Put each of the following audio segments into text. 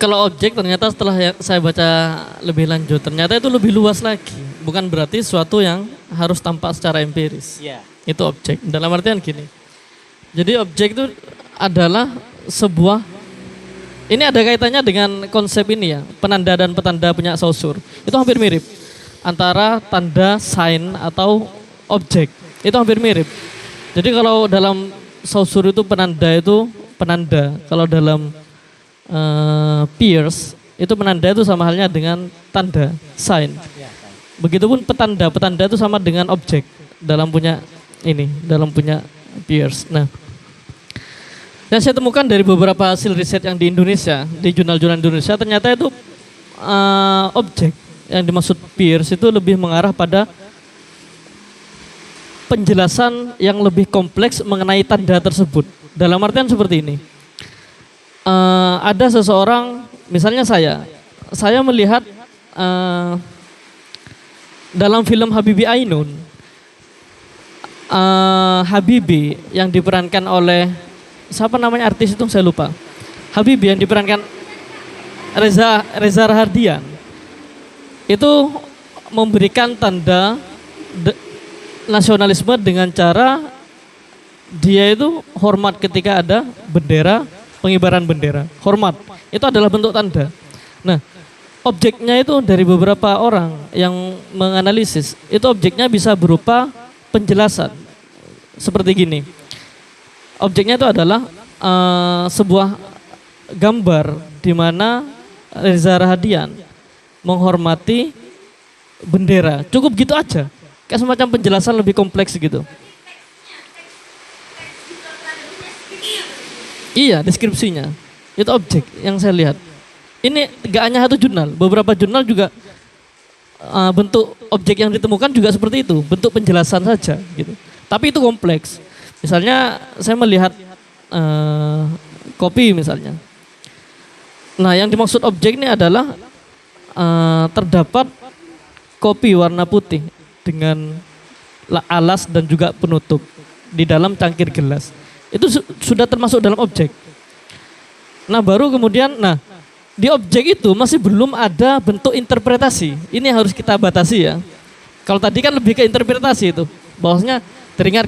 Kalau objek ternyata setelah saya baca lebih lanjut, ternyata itu lebih luas lagi. Bukan berarti sesuatu yang harus tampak secara empiris. Iya. Itu objek. Dalam artian gini. Jadi objek itu adalah sebuah, ini ada kaitannya dengan konsep ini ya, penanda dan petanda punya Saussure. Itu hampir mirip. Antara tanda, sign atau objek. Itu hampir mirip. Jadi kalau dalam Saussure itu penanda. Kalau dalam Peirce itu penanda itu sama halnya dengan tanda, sign. Begitupun petanda itu sama dengan objek dalam punya Peirce. Nah, yang saya temukan dari beberapa hasil riset yang di Indonesia, di jurnal-jurnal Indonesia, ternyata itu objek yang dimaksud Peirce itu lebih mengarah pada penjelasan yang lebih kompleks mengenai tanda tersebut. Dalam artian seperti ini. Ada seseorang, misalnya saya melihat dalam film Habibie Ainun, Habibie yang diperankan oleh siapa namanya artis itu saya lupa. Habibie yang diperankan Reza Rahardian itu memberikan tanda nasionalisme dengan cara dia itu hormat ketika ada bendera, pengibaran bendera, hormat. Itu adalah bentuk tanda. Nah, objeknya itu dari beberapa orang yang menganalisis, itu objeknya bisa berupa penjelasan. Seperti gini. Objeknya itu adalah sebuah gambar di mana Reza Rahadian menghormati bendera. Cukup gitu aja. Kayak semacam penjelasan lebih kompleks gitu. Iya, deskripsinya. Itu objek yang saya lihat. Ini gak hanya satu jurnal, beberapa jurnal juga bentuk objek yang ditemukan juga seperti itu, bentuk penjelasan saja gitu. Tapi itu kompleks. Misalnya saya melihat kopi misalnya. Nah, yang dimaksud objek ini adalah terdapat kopi warna putih dengan alas dan juga penutup di dalam cangkir gelas. Itu sudah termasuk dalam objek. Nah, baru kemudian, di objek itu masih belum ada bentuk interpretasi. Ini yang harus kita batasi ya. Kalau tadi kan lebih ke interpretasi itu. Bahwasanya teringat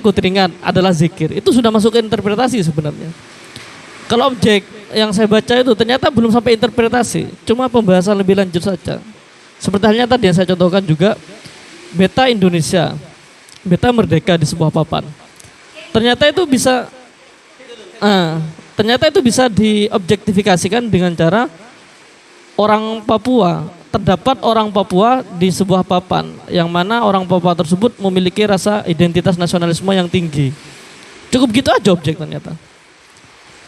adalah zikir. Itu sudah masuk ke interpretasi sebenarnya. Kalau objek yang saya baca itu ternyata belum sampai interpretasi. Cuma pembahasan lebih lanjut saja. Seperti halnya tadi yang saya contohkan juga, beta Indonesia, beta merdeka di sebuah papan. Ternyata itu bisa diobjektifikasikan dengan cara orang Papua. Terdapat orang Papua di sebuah papan, yang mana orang Papua tersebut memiliki rasa identitas nasionalisme yang tinggi. Cukup gitu aja objek ternyata.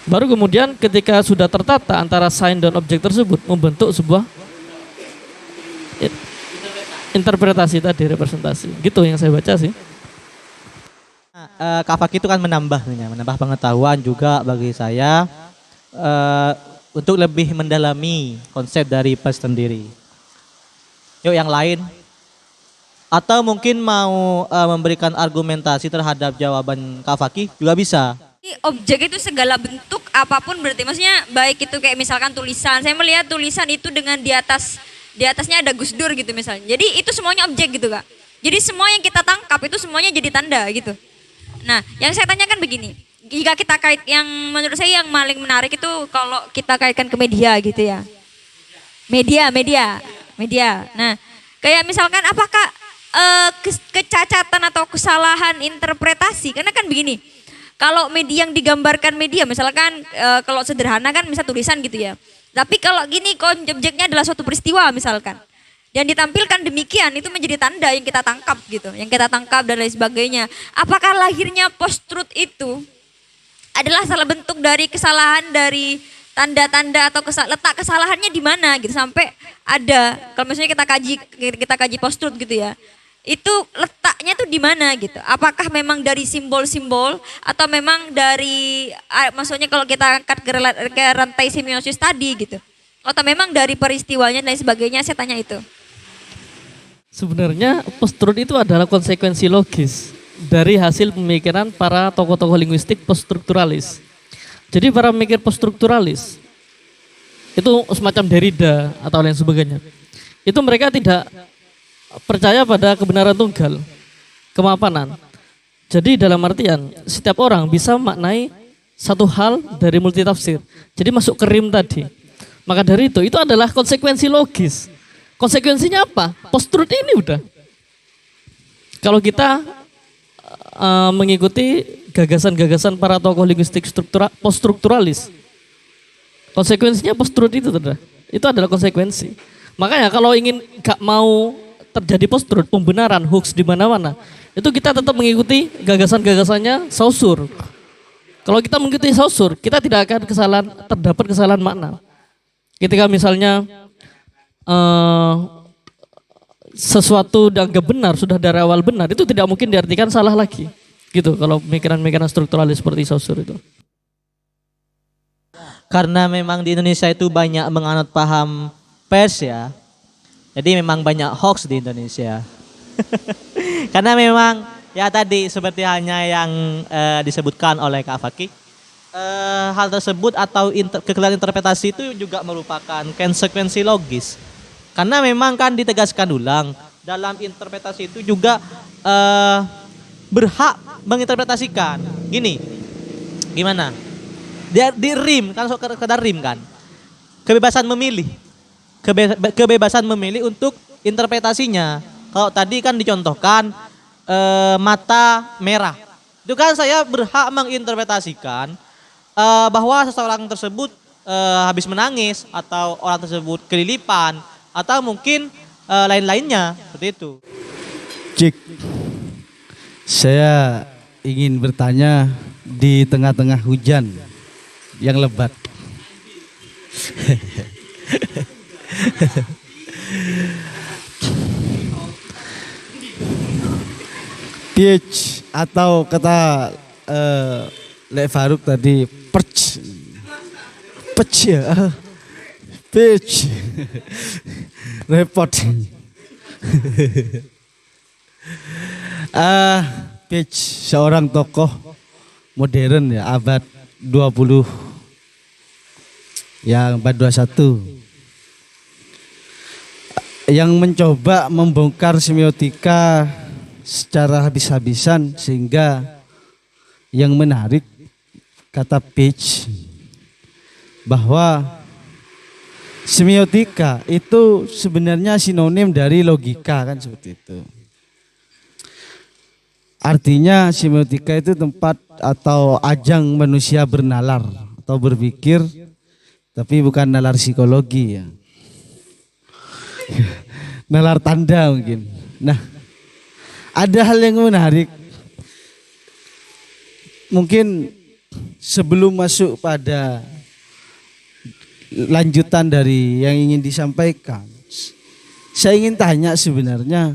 Baru kemudian ketika sudah tertata antara sign dan objek tersebut membentuk sebuah interpretasi tadi, representasi. Gitu yang saya baca sih. Kak Fakih itu kan menambah pengetahuan juga bagi saya untuk lebih mendalami konsep dari PES sendiri. Yuk yang lain. Atau mungkin mau memberikan argumentasi terhadap jawaban Kak Fakih juga bisa. Objek itu segala bentuk apapun berarti, maksudnya baik itu kayak misalkan tulisan. Saya melihat tulisan itu dengan di atasnya ada Gus Dur gitu misalnya. Jadi itu semuanya objek gitu Kak. Jadi semua yang kita tangkap itu semuanya jadi tanda gitu. Nah, yang saya tanyakan begini, jika kita kait, yang menurut saya yang paling menarik itu kalau kita kaitkan ke media gitu ya. Media. Nah, kayak misalkan apakah kecacatan atau kesalahan interpretasi? Karena kan begini, kalau media yang digambarkan media, misalkan kalau sederhana kan bisa tulisan gitu ya. Tapi kalau gini objeknya adalah suatu peristiwa misalkan. Dan ditampilkan demikian itu menjadi tanda yang kita tangkap gitu, yang kita tangkap dan lain sebagainya. Apakah lahirnya post-truth itu adalah salah bentuk dari kesalahan dari tanda-tanda atau letak kesalahannya di mana gitu sampai ada, kalau misalnya kita kaji post-truth gitu ya, itu letaknya tuh di mana gitu. Apakah memang dari simbol-simbol atau memang dari maksudnya kalau kita angkat ke rantai semiosis tadi gitu. Atau memang dari peristiwanya dan lain sebagainya, saya tanya itu. Sebenarnya post-truth itu adalah konsekuensi logis dari hasil pemikiran para tokoh-tokoh linguistik poststrukturalis. Jadi para pemikir poststrukturalis Itu semacam Derrida atau lain sebagainya. Itu mereka tidak percaya pada kebenaran tunggal, kemapanan. Jadi dalam artian setiap orang bisa maknai satu hal dari multitafsir. Jadi masuk ke rim tadi. Maka dari itu adalah konsekuensi logis. Konsekuensinya apa? Post-truth ini udah. Kalau kita mengikuti gagasan-gagasan para tokoh linguistik post-strukturalis, konsekuensinya post-truth itu adalah konsekuensi. Makanya kalau ingin gak mau terjadi post-truth, pembenaran, hoax di mana-mana, itu kita tetap mengikuti gagasan-gagasannya Saussure. Kalau kita mengikuti Saussure, kita tidak akan terdapat kesalahan makna. Ketika misalnya sesuatu dianggap benar, sudah dari awal benar, itu tidak mungkin diartikan salah lagi. Gitu kalau pemikiran-pemikiran strukturalis seperti Saussure itu. Karena memang di Indonesia itu banyak menganut paham pers ya. Jadi memang banyak hoax di Indonesia. Karena memang ya tadi seperti halnya yang disebutkan oleh Kak Fakih, hal tersebut atau kekeliruan interpretasi itu juga merupakan konsekuensi logis. Karena memang kan ditegaskan ulang dalam interpretasi itu juga berhak menginterpretasikan. Gini, gimana? Dia di rim kan sekedar rim kan. Kebebasan memilih. Kebebasan memilih untuk interpretasinya. Kalau tadi kan dicontohkan mata merah. Itu kan saya berhak menginterpretasikan bahwa seseorang tersebut habis menangis atau orang tersebut kelilipan atau mungkin lain-lainnya seperti itu. Cik, saya ingin bertanya di tengah-tengah hujan yang lebat. Pitch atau kata Lek Faruk tadi perch ya, pitch repot. Pitch seorang tokoh modern ya abad 20 yang abad 21 yang mencoba membongkar semiotika secara habis-habisan sehingga yang menarik kata Page bahwa semiotika itu sebenarnya sinonim dari logika kan seperti itu. Artinya semiotika itu tempat atau ajang manusia bernalar atau berpikir, tapi bukan nalar psikologi ya. Nalar tanda mungkin. Nah, ada hal yang menarik. Mungkin sebelum masuk pada lanjutan dari yang ingin disampaikan, saya ingin tanya sebenarnya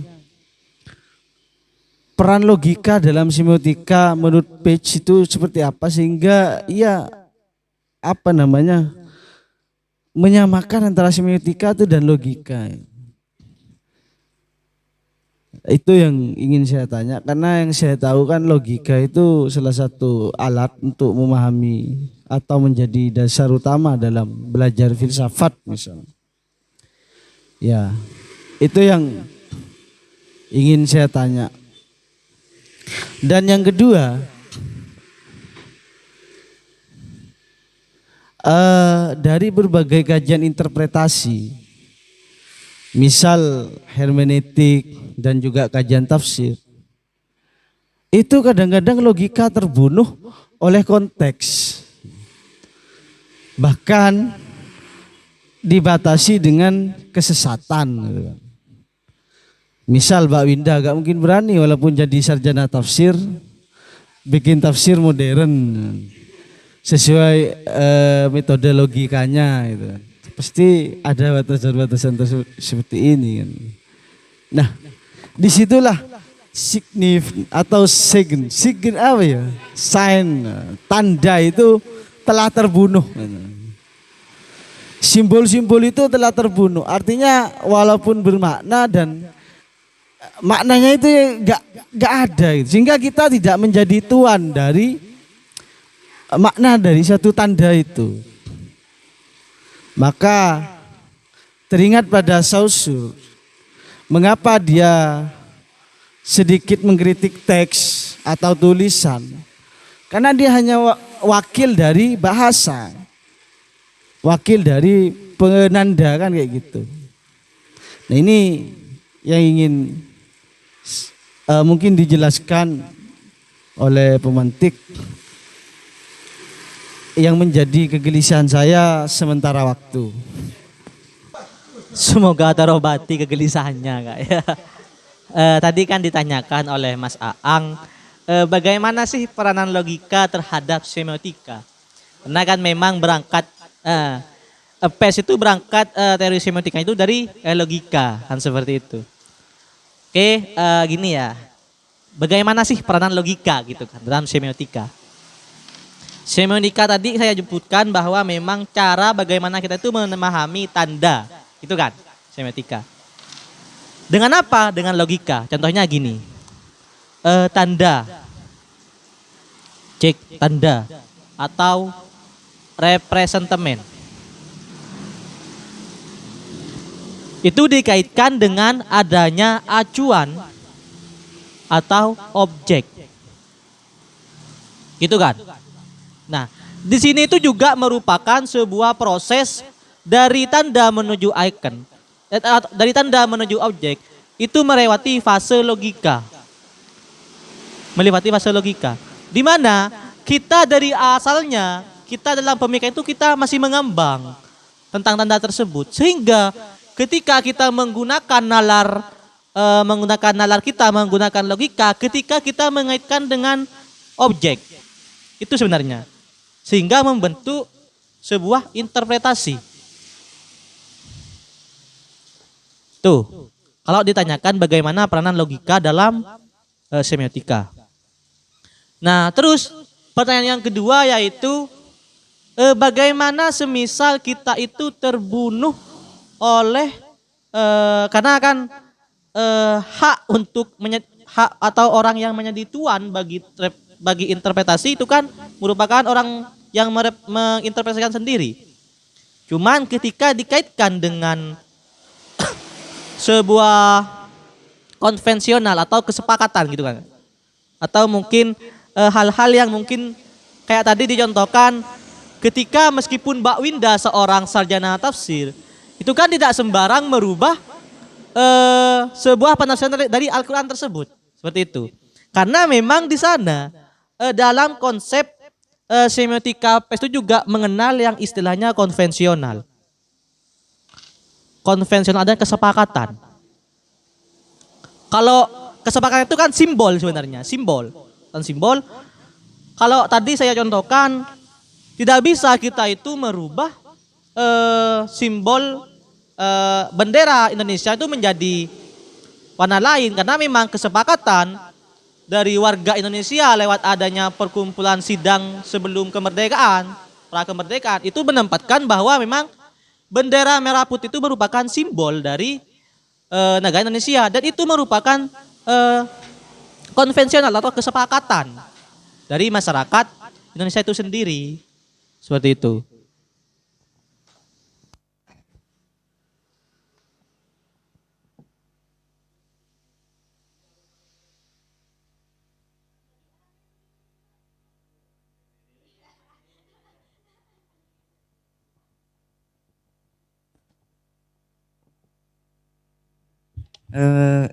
peran logika dalam semiotika menurut Page itu seperti apa sehingga ia menyamakan antara semiotika itu dan logika. Itu yang ingin saya tanya karena yang saya tahu kan logika itu salah satu alat untuk memahami atau menjadi dasar utama dalam belajar filsafat misalnya. Ya, itu yang ingin saya tanya. Dan yang kedua, dari berbagai kajian interpretasi, misal hermeneutik dan juga kajian tafsir, itu kadang-kadang logika terbunuh oleh konteks, bahkan dibatasi dengan kesesatan. Misal Mbak Winda gak mungkin berani walaupun jadi sarjana tafsir bikin tafsir modern sesuai metode logikanya itu. Pasti ada batasan-batasan seperti ini kan. Nah, disitulah sign apa ya? Sign, tanda itu telah terbunuh. Simbol-simbol itu telah terbunuh. Artinya walaupun bermakna dan maknanya itu gak ada gitu. Sehingga kita tidak menjadi tuan dari makna dari satu tanda itu. Maka teringat pada Saussure, mengapa dia sedikit mengkritik teks atau tulisan? Karena dia hanya wakil dari bahasa, wakil dari penanda kan kayak gitu. Nah ini yang ingin mungkin dijelaskan oleh pemantik yang menjadi kegelisahan saya sementara waktu. Semoga terobati kegelisahannya Kak ya. Tadi kan ditanyakan oleh Mas Aang, bagaimana sih peranan logika terhadap semiotika? Karena kan memang berangkat, PES itu berangkat teori semiotika itu dari logika, kan seperti itu. Oke, gini ya, bagaimana sih peranan logika gitu kan dalam semiotika? Semiotika tadi saya sebutkan bahwa memang cara bagaimana kita itu memahami tanda, itu kan semiotika. Dengan apa? Dengan logika. Contohnya gini, tanda, cek tanda atau representamen. Itu dikaitkan dengan adanya acuan atau objek. Gitu kan? Nah, di sini itu juga merupakan sebuah proses dari tanda menuju icon, dari tanda menuju objek, itu melewati fase logika. Melewati fase logika. Di mana kita dari asalnya, kita dalam pemikiran itu kita masih mengambang tentang tanda tersebut. Sehingga ketika kita menggunakan nalar, menggunakan logika, ketika kita mengaitkan dengan objek, itu sebenarnya. Sehingga membentuk sebuah interpretasi. Tuh, kalau ditanyakan bagaimana peranan logika dalam semiotika. Nah, terus pertanyaan yang kedua yaitu bagaimana semisal kita itu terbunuh oleh karena kan hak untuk hak atau orang yang menjadi tuan bagi interpretasi itu kan merupakan orang yang menginterpretasikan sendiri. Cuman ketika dikaitkan dengan sebuah konvensional atau kesepakatan gitu kan. Atau mungkin hal-hal yang mungkin kayak tadi dicontohkan ketika meskipun Mbak Winda seorang sarjana tafsir, itu kan tidak sembarang merubah sebuah penafsiran dari Al-Quran tersebut. Seperti itu. Karena memang di sana dalam konsep semiotika PES itu juga mengenal yang istilahnya konvensional. Konvensional dan kesepakatan. Kalau kesepakatan itu kan simbol sebenarnya, simbol. Dan simbol, kalau tadi saya contohkan, tidak bisa kita itu merubah simbol bendera Indonesia itu menjadi warna lain. Karena memang kesepakatan dari warga Indonesia lewat adanya perkumpulan sidang sebelum kemerdekaan, pra kemerdekaan, itu menempatkan bahwa memang bendera merah putih itu merupakan simbol dari negara Indonesia dan itu merupakan konvensional atau kesepakatan dari masyarakat Indonesia itu sendiri. Seperti itu.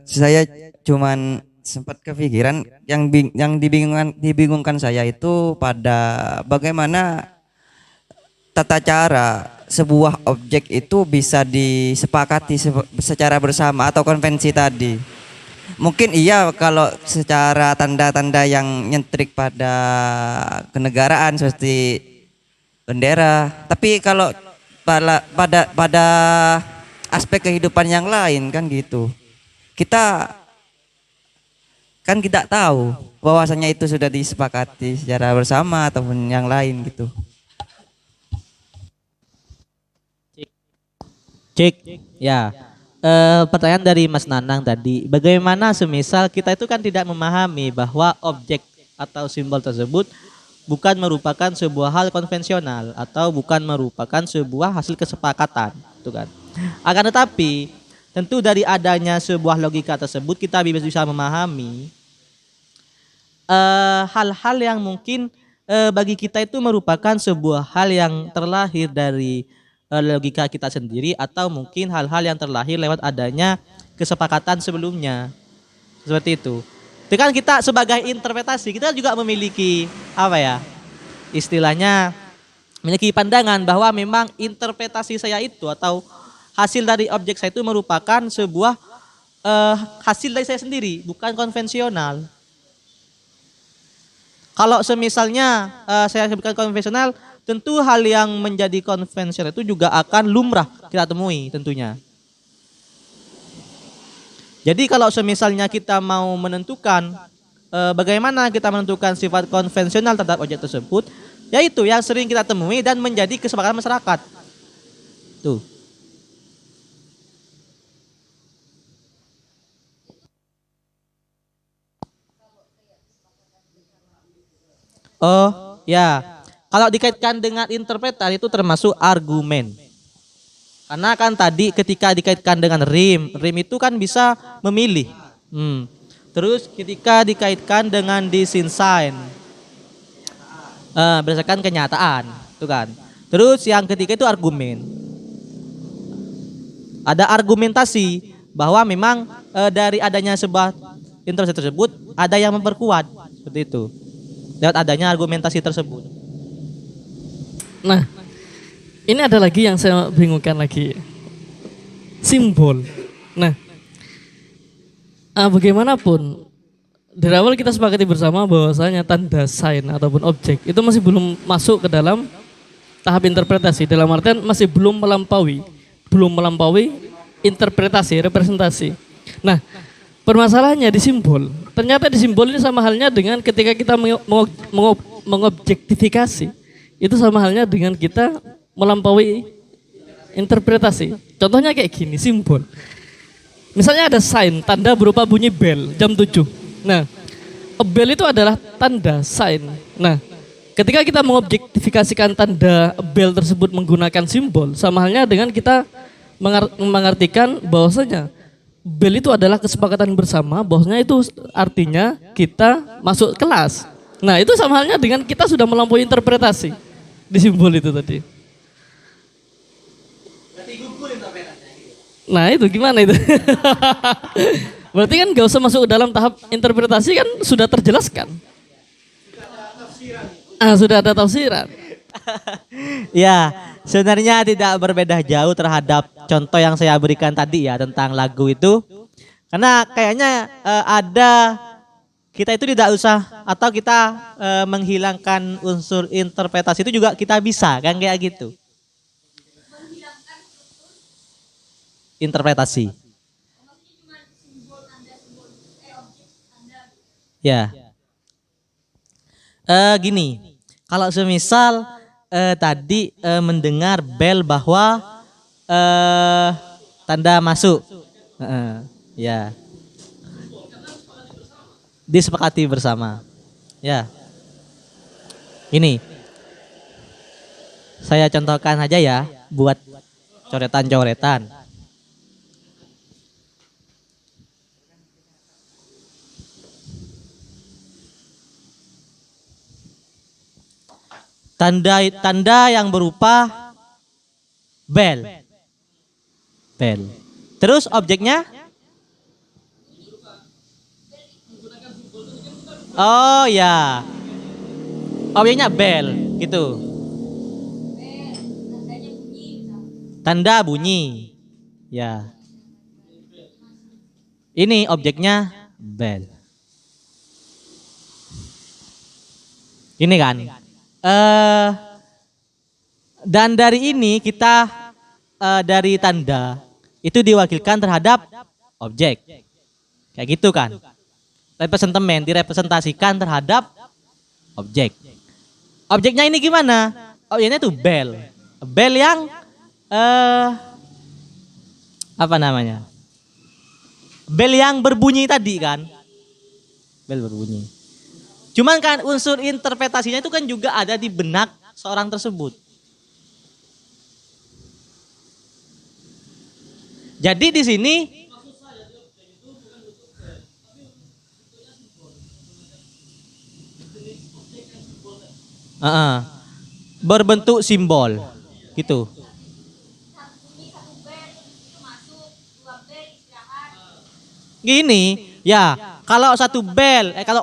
Saya cuman sempat kepikiran yang dibingungkan saya itu pada bagaimana tata cara sebuah objek itu bisa disepakati secara bersama atau konvensi tadi. Mungkin iya kalau secara tanda-tanda yang nyentrik pada kenegaraan seperti bendera, tapi kalau pada aspek kehidupan yang lain kan gitu. Kita kan tidak tahu bahwasanya itu sudah disepakati secara bersama ataupun yang lain gitu. Cek, ya. Pertanyaan dari Mas Nanang tadi, bagaimana semisal kita itu kan tidak memahami bahwa objek atau simbol tersebut bukan merupakan sebuah hal konvensional atau bukan merupakan sebuah hasil kesepakatan, gitu kan. Akan tetapi tentu dari adanya sebuah logika tersebut kita bisa memahami hal-hal yang mungkin bagi kita itu merupakan sebuah hal yang terlahir dari logika kita sendiri atau mungkin hal-hal yang terlahir lewat adanya kesepakatan sebelumnya. Seperti itu. Itu kan kita sebagai interpretasi, kita juga memiliki apa ya? Istilahnya memiliki pandangan bahwa memang interpretasi saya itu atau hasil dari objek saya itu merupakan sebuah hasil dari saya sendiri, bukan konvensional. Kalau semisalnya saya sebutkan konvensional, tentu hal yang menjadi konvensional itu juga akan lumrah kita temui tentunya. Jadi kalau semisalnya kita mau menentukan bagaimana kita menentukan sifat konvensional terhadap objek tersebut, yaitu yang sering kita temui dan menjadi kesepakatan masyarakat. Tuh. Oh, ya. Kalau dikaitkan dengan interpretasi itu termasuk argumen. Karena kan tadi ketika dikaitkan dengan rim itu kan bisa memilih. Terus ketika dikaitkan dengan disinsign, berdasarkan kenyataan, itu kan. Terus yang ketiga itu argumen. Ada argumentasi bahwa memang dari adanya sebuah interpretasi tersebut ada yang memperkuat seperti itu. Lewat adanya argumentasi tersebut. Nah, ini ada lagi yang saya bingungkan lagi. Simbol. Nah, bagaimanapun dari awal kita sepakati bersama bahwasanya tanda sign ataupun objek itu masih belum masuk ke dalam tahap interpretasi. Dalam artian masih belum melampaui interpretasi, representasi. Nah, permasalahannya di simbol. Ternyata di simbol ini sama halnya dengan ketika kita mengobjektifikasi. Itu sama halnya dengan kita melampaui interpretasi. Contohnya kayak gini, simbol. Misalnya ada sign, tanda berupa bunyi bel jam 7. Nah, bel itu adalah tanda sign. Nah, ketika kita mengobjektifikasikan tanda bel tersebut menggunakan simbol, sama halnya dengan kita mengartikan bahwasanya bel itu adalah kesepakatan bersama, bahwasanya itu artinya kita masuk kelas. Nah, itu sama halnya dengan kita sudah melampaui interpretasi di simbol itu tadi. Nah, itu gimana itu? Berarti kan gak usah masuk ke dalam tahap interpretasi, kan sudah terjelaskan. Sudah ada tafsiran. Ya, sebenarnya tidak berbeda jauh terhadap contoh yang saya berikan tadi ya tentang lagu itu. Karena kayaknya kita itu tidak usah atau kita menghilangkan unsur interpretasi itu juga kita bisa kan kayak gitu. Interpretasi. Ya. Gini, kalau semisal tadi mendengar bel bahwa tanda masuk, ya, disepakati bersama, ya. Ini, saya contohkan aja ya, buat coretan-coretan. Tanda yang berupa bel. Terus objeknya? Oh ya. Objeknya bel gitu. Tanda bunyi. Ya. Ini objeknya bel. Ini kan. Dan dari ini kita dari tanda itu diwakilkan terhadap objek. Kayak gitu kan. Representamen direpresentasikan terhadap objek. Objeknya ini gimana? Objeknya itu bel. Bel yang apa namanya? Bel yang berbunyi tadi kan. Bel berbunyi. Cuman kan unsur interpretasinya itu kan juga ada di benak seorang tersebut. Jadi di sini berbentuk simbol gitu. Gini, ya kalau satu bel, kalau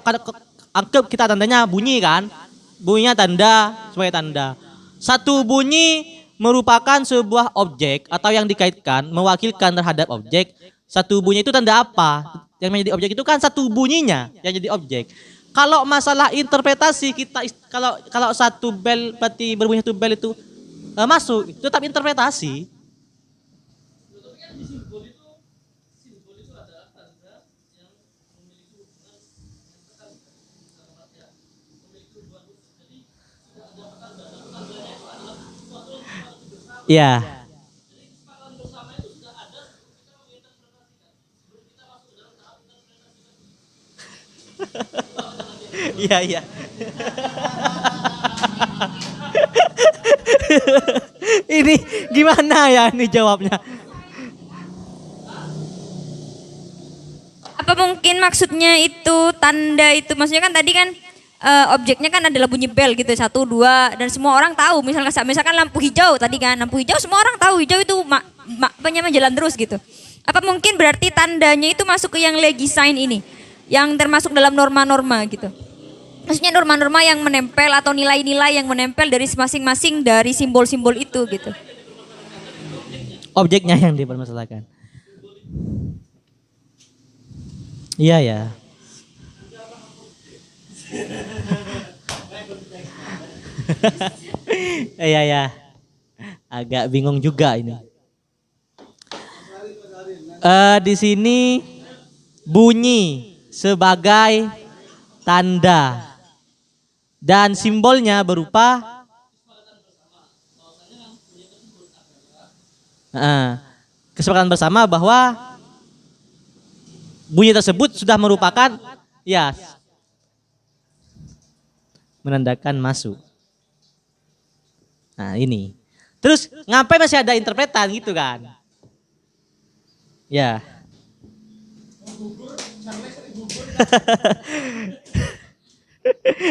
anggap kita tandanya bunyi kan, bunyinya tanda sebagai tanda. Satu bunyi merupakan sebuah objek atau yang dikaitkan mewakilkan terhadap objek. Satu bunyi itu tanda apa? Yang menjadi objek itu kan satu bunyinya yang jadi objek. Kalau masalah interpretasi kita kalau satu bel berarti berbunyi satu bel itu masuk, itu tetap interpretasi. Ya. Iya, iya. Ini gimana ya ini jawabnya? Apa mungkin maksudnya itu tanda itu, maksudnya kan tadi kan objeknya kan adalah bunyi bel gitu, 1, 2 dan semua orang tahu. Misalkan lampu hijau tadi kan, lampu hijau semua orang tahu hijau itu apa namanya jalan terus gitu. Apa mungkin berarti tandanya itu masuk ke yang legi sign ini, yang termasuk dalam norma-norma gitu. Maksudnya norma-norma yang menempel atau nilai-nilai yang menempel dari masing-masing dari simbol-simbol itu gitu. Objeknya yang dipermasalahkan. Iya ya. Iya ya. Agak bingung juga ini. Di sini bunyi sebagai tanda dan simbolnya berupa kesepakatan bersama bahwa bunyi tersebut sudah merupakan ya menandakan masuk. Nah ini. Terus ngapain masih ada interpretan gitu kan? Ya.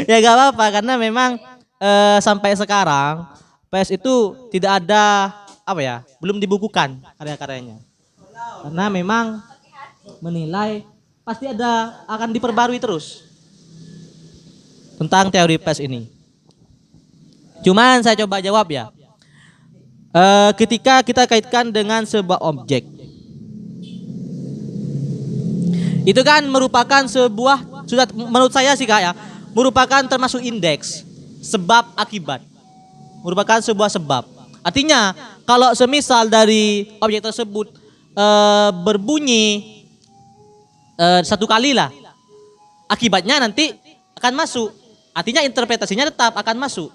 Ya gak apa-apa karena memang sampai sekarang PS itu tidak ada apa ya, belum dibukukan karya-karyanya. Karena memang menilai pasti akan diperbarui terus tentang teori PS ini. Cuman saya coba jawab ya. Ketika kita kaitkan dengan sebuah objek, itu kan merupakan sebuah, sudah menurut saya sih Kak ya, merupakan termasuk indeks sebab akibat. Merupakan sebuah sebab. Artinya kalau semisal dari objek tersebut berbunyi satu kali lah, akibatnya nanti akan masuk. Artinya interpretasinya tetap akan masuk.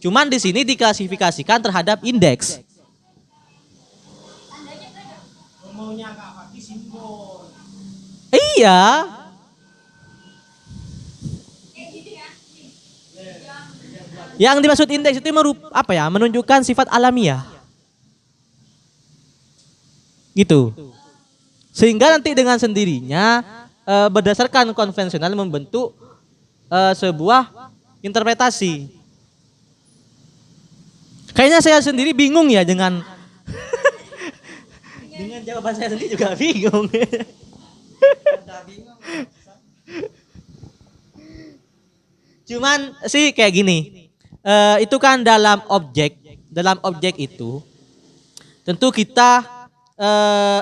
Cuman di sini diklasifikasikan terhadap indeks. Iya. Yang dimaksud indeks itu menunjukkan sifat alamiah. Gitu. Sehingga nanti dengan sendirinya berdasarkan konvensional membentuk sebuah interpretasi. Kayaknya saya sendiri bingung ya dengan dengan jawaban saya sendiri juga bingung. Cuman sih kayak gini, itu kan dalam objek itu tentu kita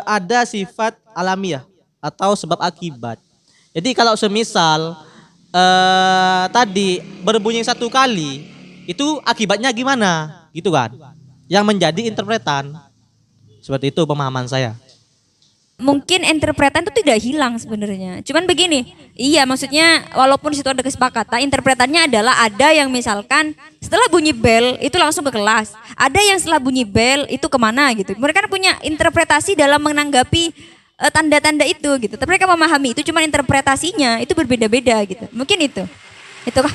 ada sifat alamiah atau sebab akibat. Jadi kalau semisal tadi berbunyi satu kali, itu akibatnya gimana? Gitu kan? Yang menjadi interpretan. Seperti itu pemahaman saya. Mungkin interpretan itu tidak hilang sebenarnya. Cuman begini, iya maksudnya walaupun situ ada kesepakatan, interpretannya adalah ada yang misalkan setelah bunyi bel itu langsung ke kelas. Ada yang setelah bunyi bel itu kemana gitu. Mereka punya interpretasi dalam menanggapi tanda-tanda itu gitu. Tapi mereka memahami itu, cuman interpretasinya itu berbeda-beda gitu. Mungkin itu. Itu kah?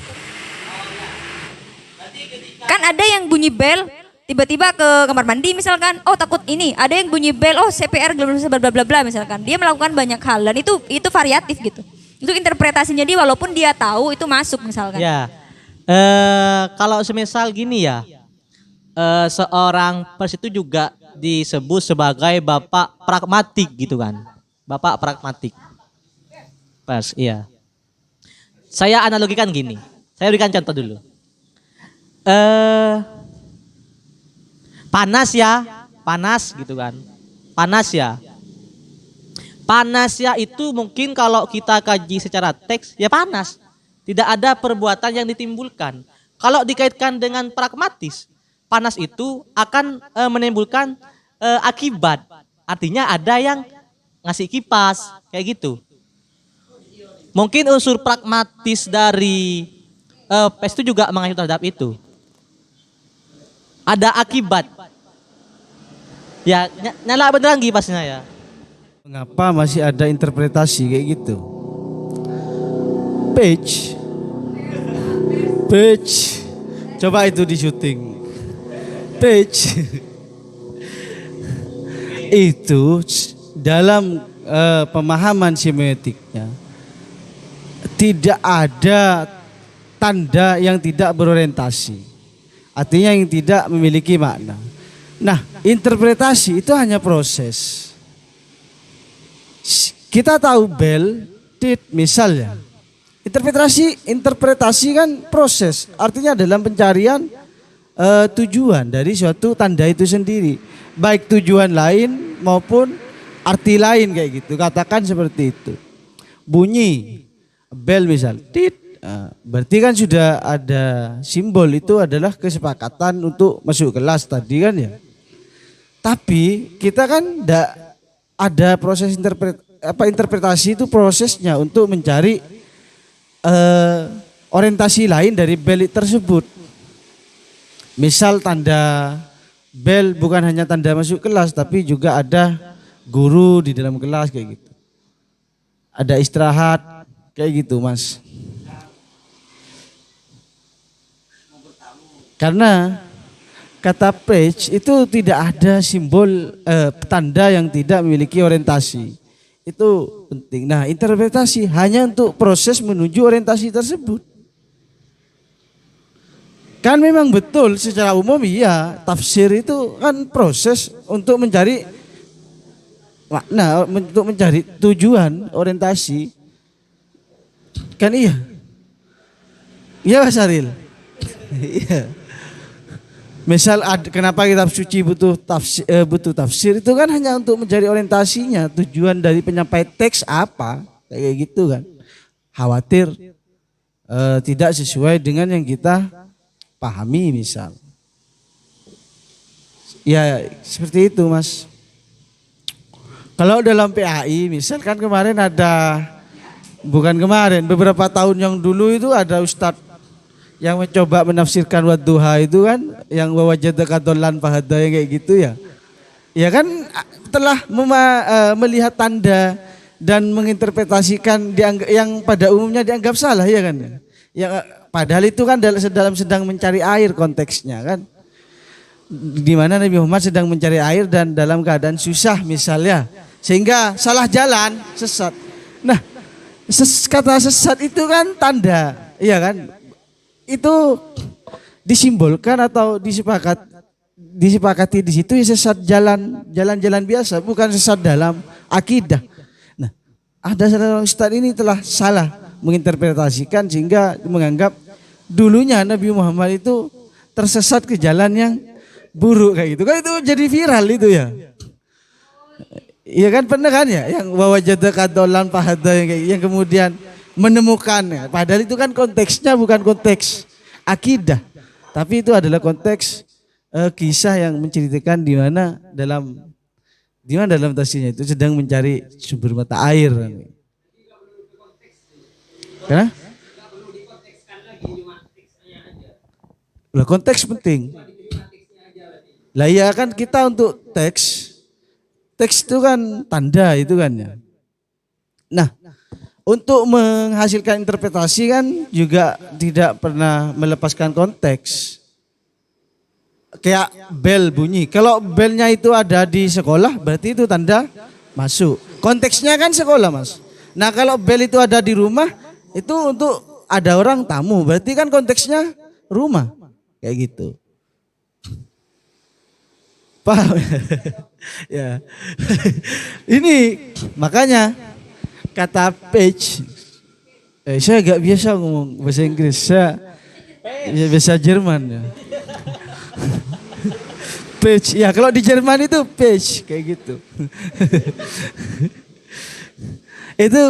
Kan ada yang bunyi bel, tiba-tiba ke kamar mandi misalkan, oh takut ini. Ada yang bunyi bel, oh CPR bla bla bla bla misalkan. Dia melakukan banyak hal dan itu variatif gitu. Itu interpretasinya dia walaupun dia tahu itu masuk misalkan. Ya, kalau semisal gini ya, seorang pers itu juga disebut sebagai bapak pragmatik gitu kan. Bapak pragmatik. Pers, iya. Saya analogikan gini, saya berikan contoh dulu. Panas ya, panas gitu kan. Panas ya. Panas ya itu mungkin kalau kita kaji secara teks ya panas. Tidak ada perbuatan yang ditimbulkan. Kalau dikaitkan dengan pragmatis, panas itu akan menimbulkan akibat. Artinya ada yang ngasih kipas kayak gitu. Mungkin unsur pragmatis dari PES itu juga mengacu terhadap itu. Ada akibat. Ya nyala beneran kipasnya ya. Mengapa masih ada interpretasi kayak gitu? Page, coba itu di syuting. Page itu dalam pemahaman semiotiknya tidak ada tanda yang tidak berorientasi, artinya yang tidak memiliki makna. Nah, interpretasi itu hanya proses. Kita tahu bel, tit, misalnya. Interpretasi kan proses. Artinya dalam pencarian tujuan dari suatu tanda itu sendiri. Baik tujuan lain maupun arti lain kayak gitu. Katakan seperti itu. Bunyi bel misal, tit. Berarti kan sudah ada simbol, itu adalah kesepakatan untuk masuk kelas tadi kan ya. Tapi kita kan tidak ada proses interpretasi, itu prosesnya untuk mencari orientasi lain dari bel tersebut. Misal tanda bel bukan hanya tanda masuk kelas, tapi juga ada guru di dalam kelas kayak gitu. Ada istirahat kayak gitu, Mas. Karena kata page itu tidak ada simbol tanda yang tidak memiliki orientasi. Itu penting. Nah, interpretasi hanya untuk proses menuju orientasi tersebut. Kan memang betul secara umum iya, tafsir itu kan proses untuk mencari makna, untuk mencari tujuan, orientasi. Kan iya. Iya Mas Aril. Iya. Misal kenapa kitab suci butuh tafsir itu kan hanya untuk mencari orientasinya, tujuan dari penyampai teks apa, kayak gitu kan. Khawatir tidak sesuai dengan yang kita pahami misal. Ya seperti itu Mas. Kalau dalam PAI misalkan kemarin beberapa tahun yang dulu itu ada Ustadz yang mencoba menafsirkan wadduha itu kan, yang wawajadaka dhallan fahada yang kayak gitu ya. Ya kan telah melihat tanda dan menginterpretasikan yang pada umumnya dianggap salah ya kan. Yang padahal itu kan sedang mencari air konteksnya kan. Di mana Nabi Muhammad sedang mencari air dan dalam keadaan susah misalnya, sehingga salah jalan, sesat. Nah, kata sesat itu kan tanda, iya kan? Itu disimbolkan atau disepakati di situ ya sesat jalan biasa, bukan sesat dalam akidah. Nah, ada seorang ustaz ini telah salah menginterpretasikan sehingga menganggap dulunya Nabi Muhammad itu tersesat ke jalan yang buruk kayak gitu. Kan itu jadi viral itu ya. Iya kan pernah kan ya yang wawajadaka dhallan fahada yang kemudian menemukan ya. Padahal itu kan konteksnya bukan konteks akidah, tapi itu adalah konteks kisah yang menceritakan di mana dalam tafsirnya itu sedang mencari sumber mata air. Karena lah konteks penting. Lah iya kan kita untuk teks itu kan tanda itu kan ya. Nah, untuk menghasilkan interpretasi kan juga tidak pernah melepaskan konteks. Kayak bel bunyi. Kalau belnya itu ada di sekolah berarti itu tanda masuk. Konteksnya kan sekolah, Mas. Nah, kalau bel itu ada di rumah itu untuk ada orang tamu, berarti kan konteksnya rumah. Kayak gitu. Paham? Ya. Ini makanya kata page. Saya gak biasa ngomong bahasa Inggris. Saya bahasa Jerman ya. Page. Ya kalau di Jerman itu page kayak gitu. Itu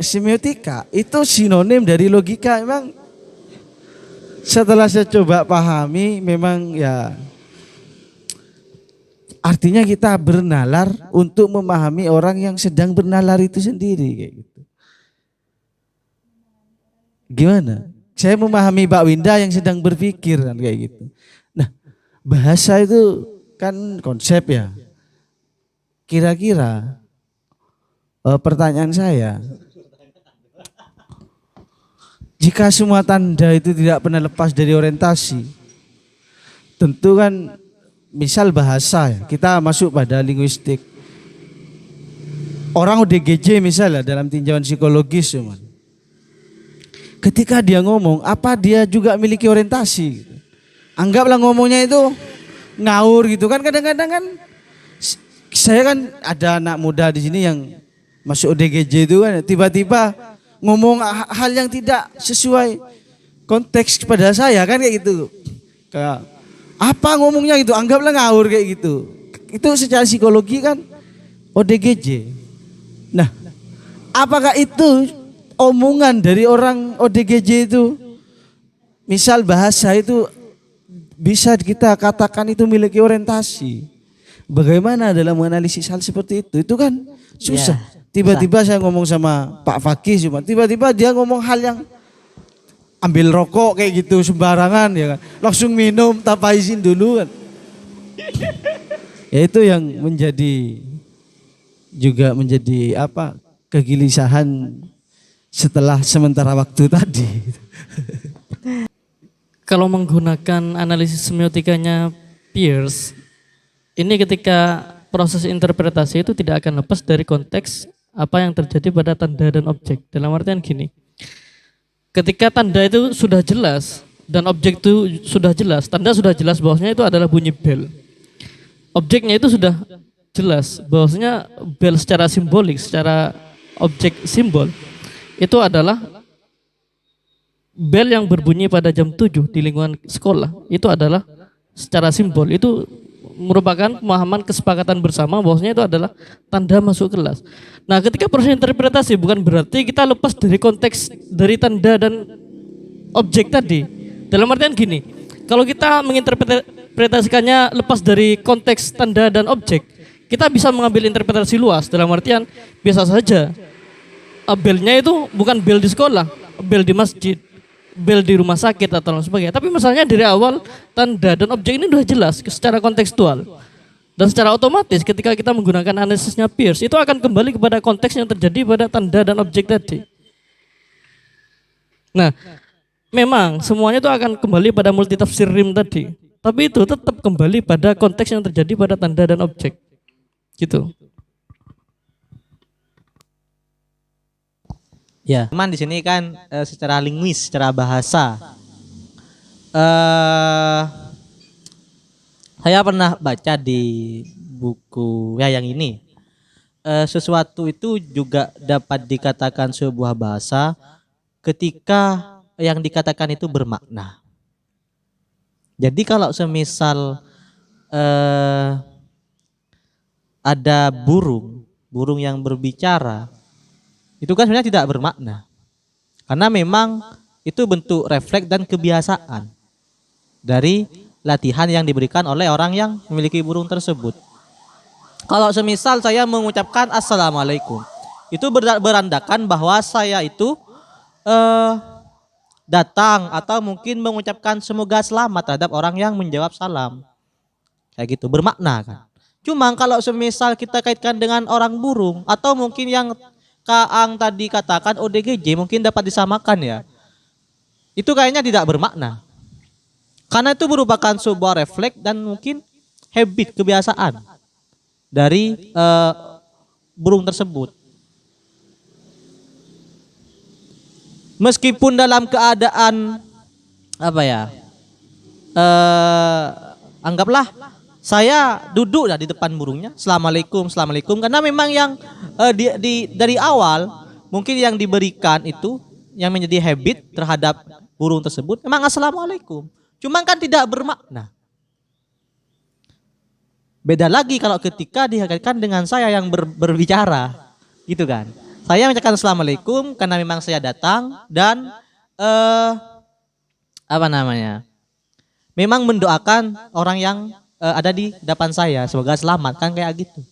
semiotika itu sinonim dari logika. Memang setelah saya coba pahami memang ya artinya kita bernalar untuk memahami orang yang sedang bernalar itu sendiri kayak gitu. Gimana? Saya memahami Mbak Winda yang sedang berpikir kan kayak gitu. Nah, bahasa itu kan konsep ya. Kira-kira pertanyaan saya, jika semua tanda itu tidak pernah lepas dari orientasi, tentu kan misal bahasa ya, kita masuk pada linguistik. Orang ODGJ misalnya dalam tinjauan psikologis cuman. Ketika dia ngomong, apa dia juga memiliki orientasi? Anggaplah ngomongnya itu ngawur gitu kan, kadang-kadang kan saya kan ada anak muda di sini yang masuk ODGJ itu kan tiba-tiba ngomong hal yang tidak sesuai konteks kepada saya kan kayak gitu. Kayak apa ngomongnya gitu, anggaplah ngawur kayak gitu. Itu secara psikologi kan ODGJ. Nah, apakah itu omongan dari orang ODGJ itu, misal bahasa itu bisa kita katakan itu memiliki orientasi. Bagaimana dalam menganalisis hal seperti itu? Itu kan susah. Ya, Tiba-tiba saya ngomong sama Pak Fakih cuma tiba-tiba dia ngomong hal yang ambil rokok kayak gitu sembarangan ya kan. Langsung minum tanpa izin dulu kan. Ya itu yang menjadi apa? Kegelisahan setelah sementara waktu tadi. Kalau menggunakan analisis semiotikanya Peirce, ini ketika proses interpretasi itu tidak akan lepas dari konteks apa yang terjadi pada tanda dan objek. Dalam artian gini, ketika tanda itu sudah jelas dan objek itu sudah jelas, tanda sudah jelas bahwasanya itu adalah bunyi bel. Objeknya itu sudah jelas bahwasanya bel secara simbolik, secara objek simbol itu adalah bel yang berbunyi pada jam 7 di lingkungan sekolah. Itu adalah secara simbol, itu merupakan pemahaman kesepakatan bersama bahwasanya itu adalah tanda masuk kelas. Nah, ketika proses interpretasi bukan berarti kita lepas dari konteks dari tanda dan objek tadi. Dalam artian gini, kalau kita menginterpretasikannya lepas dari konteks tanda dan objek, kita bisa mengambil interpretasi luas. Dalam artian biasa saja belnya itu bukan bel di sekolah, bel di masjid, bel di rumah sakit atau lain sebagainya. Tapi misalnya dari awal tanda dan objek ini sudah jelas secara kontekstual. Dan secara otomatis ketika kita menggunakan analisisnya Peirce itu akan kembali kepada konteks yang terjadi pada tanda dan objek tadi. Nah, memang semuanya itu akan kembali pada multitafsir rim tadi. Tapi itu tetap kembali pada konteks yang terjadi pada tanda dan objek. Gitu. Ya, cuman di sini kan secara linguis, secara bahasa, saya pernah baca di buku ya yang ini, sesuatu itu juga dapat dikatakan sebuah bahasa ketika yang dikatakan itu bermakna. Jadi kalau semisal ada burung yang berbicara, itu kan sebenarnya tidak bermakna. Karena memang itu bentuk refleks dan kebiasaan dari latihan yang diberikan oleh orang yang memiliki burung tersebut. Kalau semisal saya mengucapkan assalamualaikum, itu berandakan bahwa saya itu datang atau mungkin mengucapkan semoga selamat terhadap orang yang menjawab salam. Kayak gitu, bermakna kan. Cuma kalau semisal kita kaitkan dengan orang burung atau mungkin yang Kaang tadi katakan ODGJ mungkin dapat disamakan ya. Itu kayaknya tidak bermakna. Karena itu merupakan sebuah refleks dan mungkin habit, kebiasaan dari burung tersebut. Meskipun dalam keadaan apa ya, anggaplah saya duduk di depan burungnya, assalamualaikum, assalamualaikum, karena memang yang dari awal mungkin yang diberikan itu yang menjadi habit terhadap burung tersebut memang assalamualaikum, cuman kan tidak bermakna. Beda lagi kalau ketika dikaitkan dengan saya yang berbicara, gitu kan. Saya mengucapkan assalamualaikum karena memang saya datang dan memang mendoakan orang yang ada di depan saya semoga selamat, kan kayak gitu.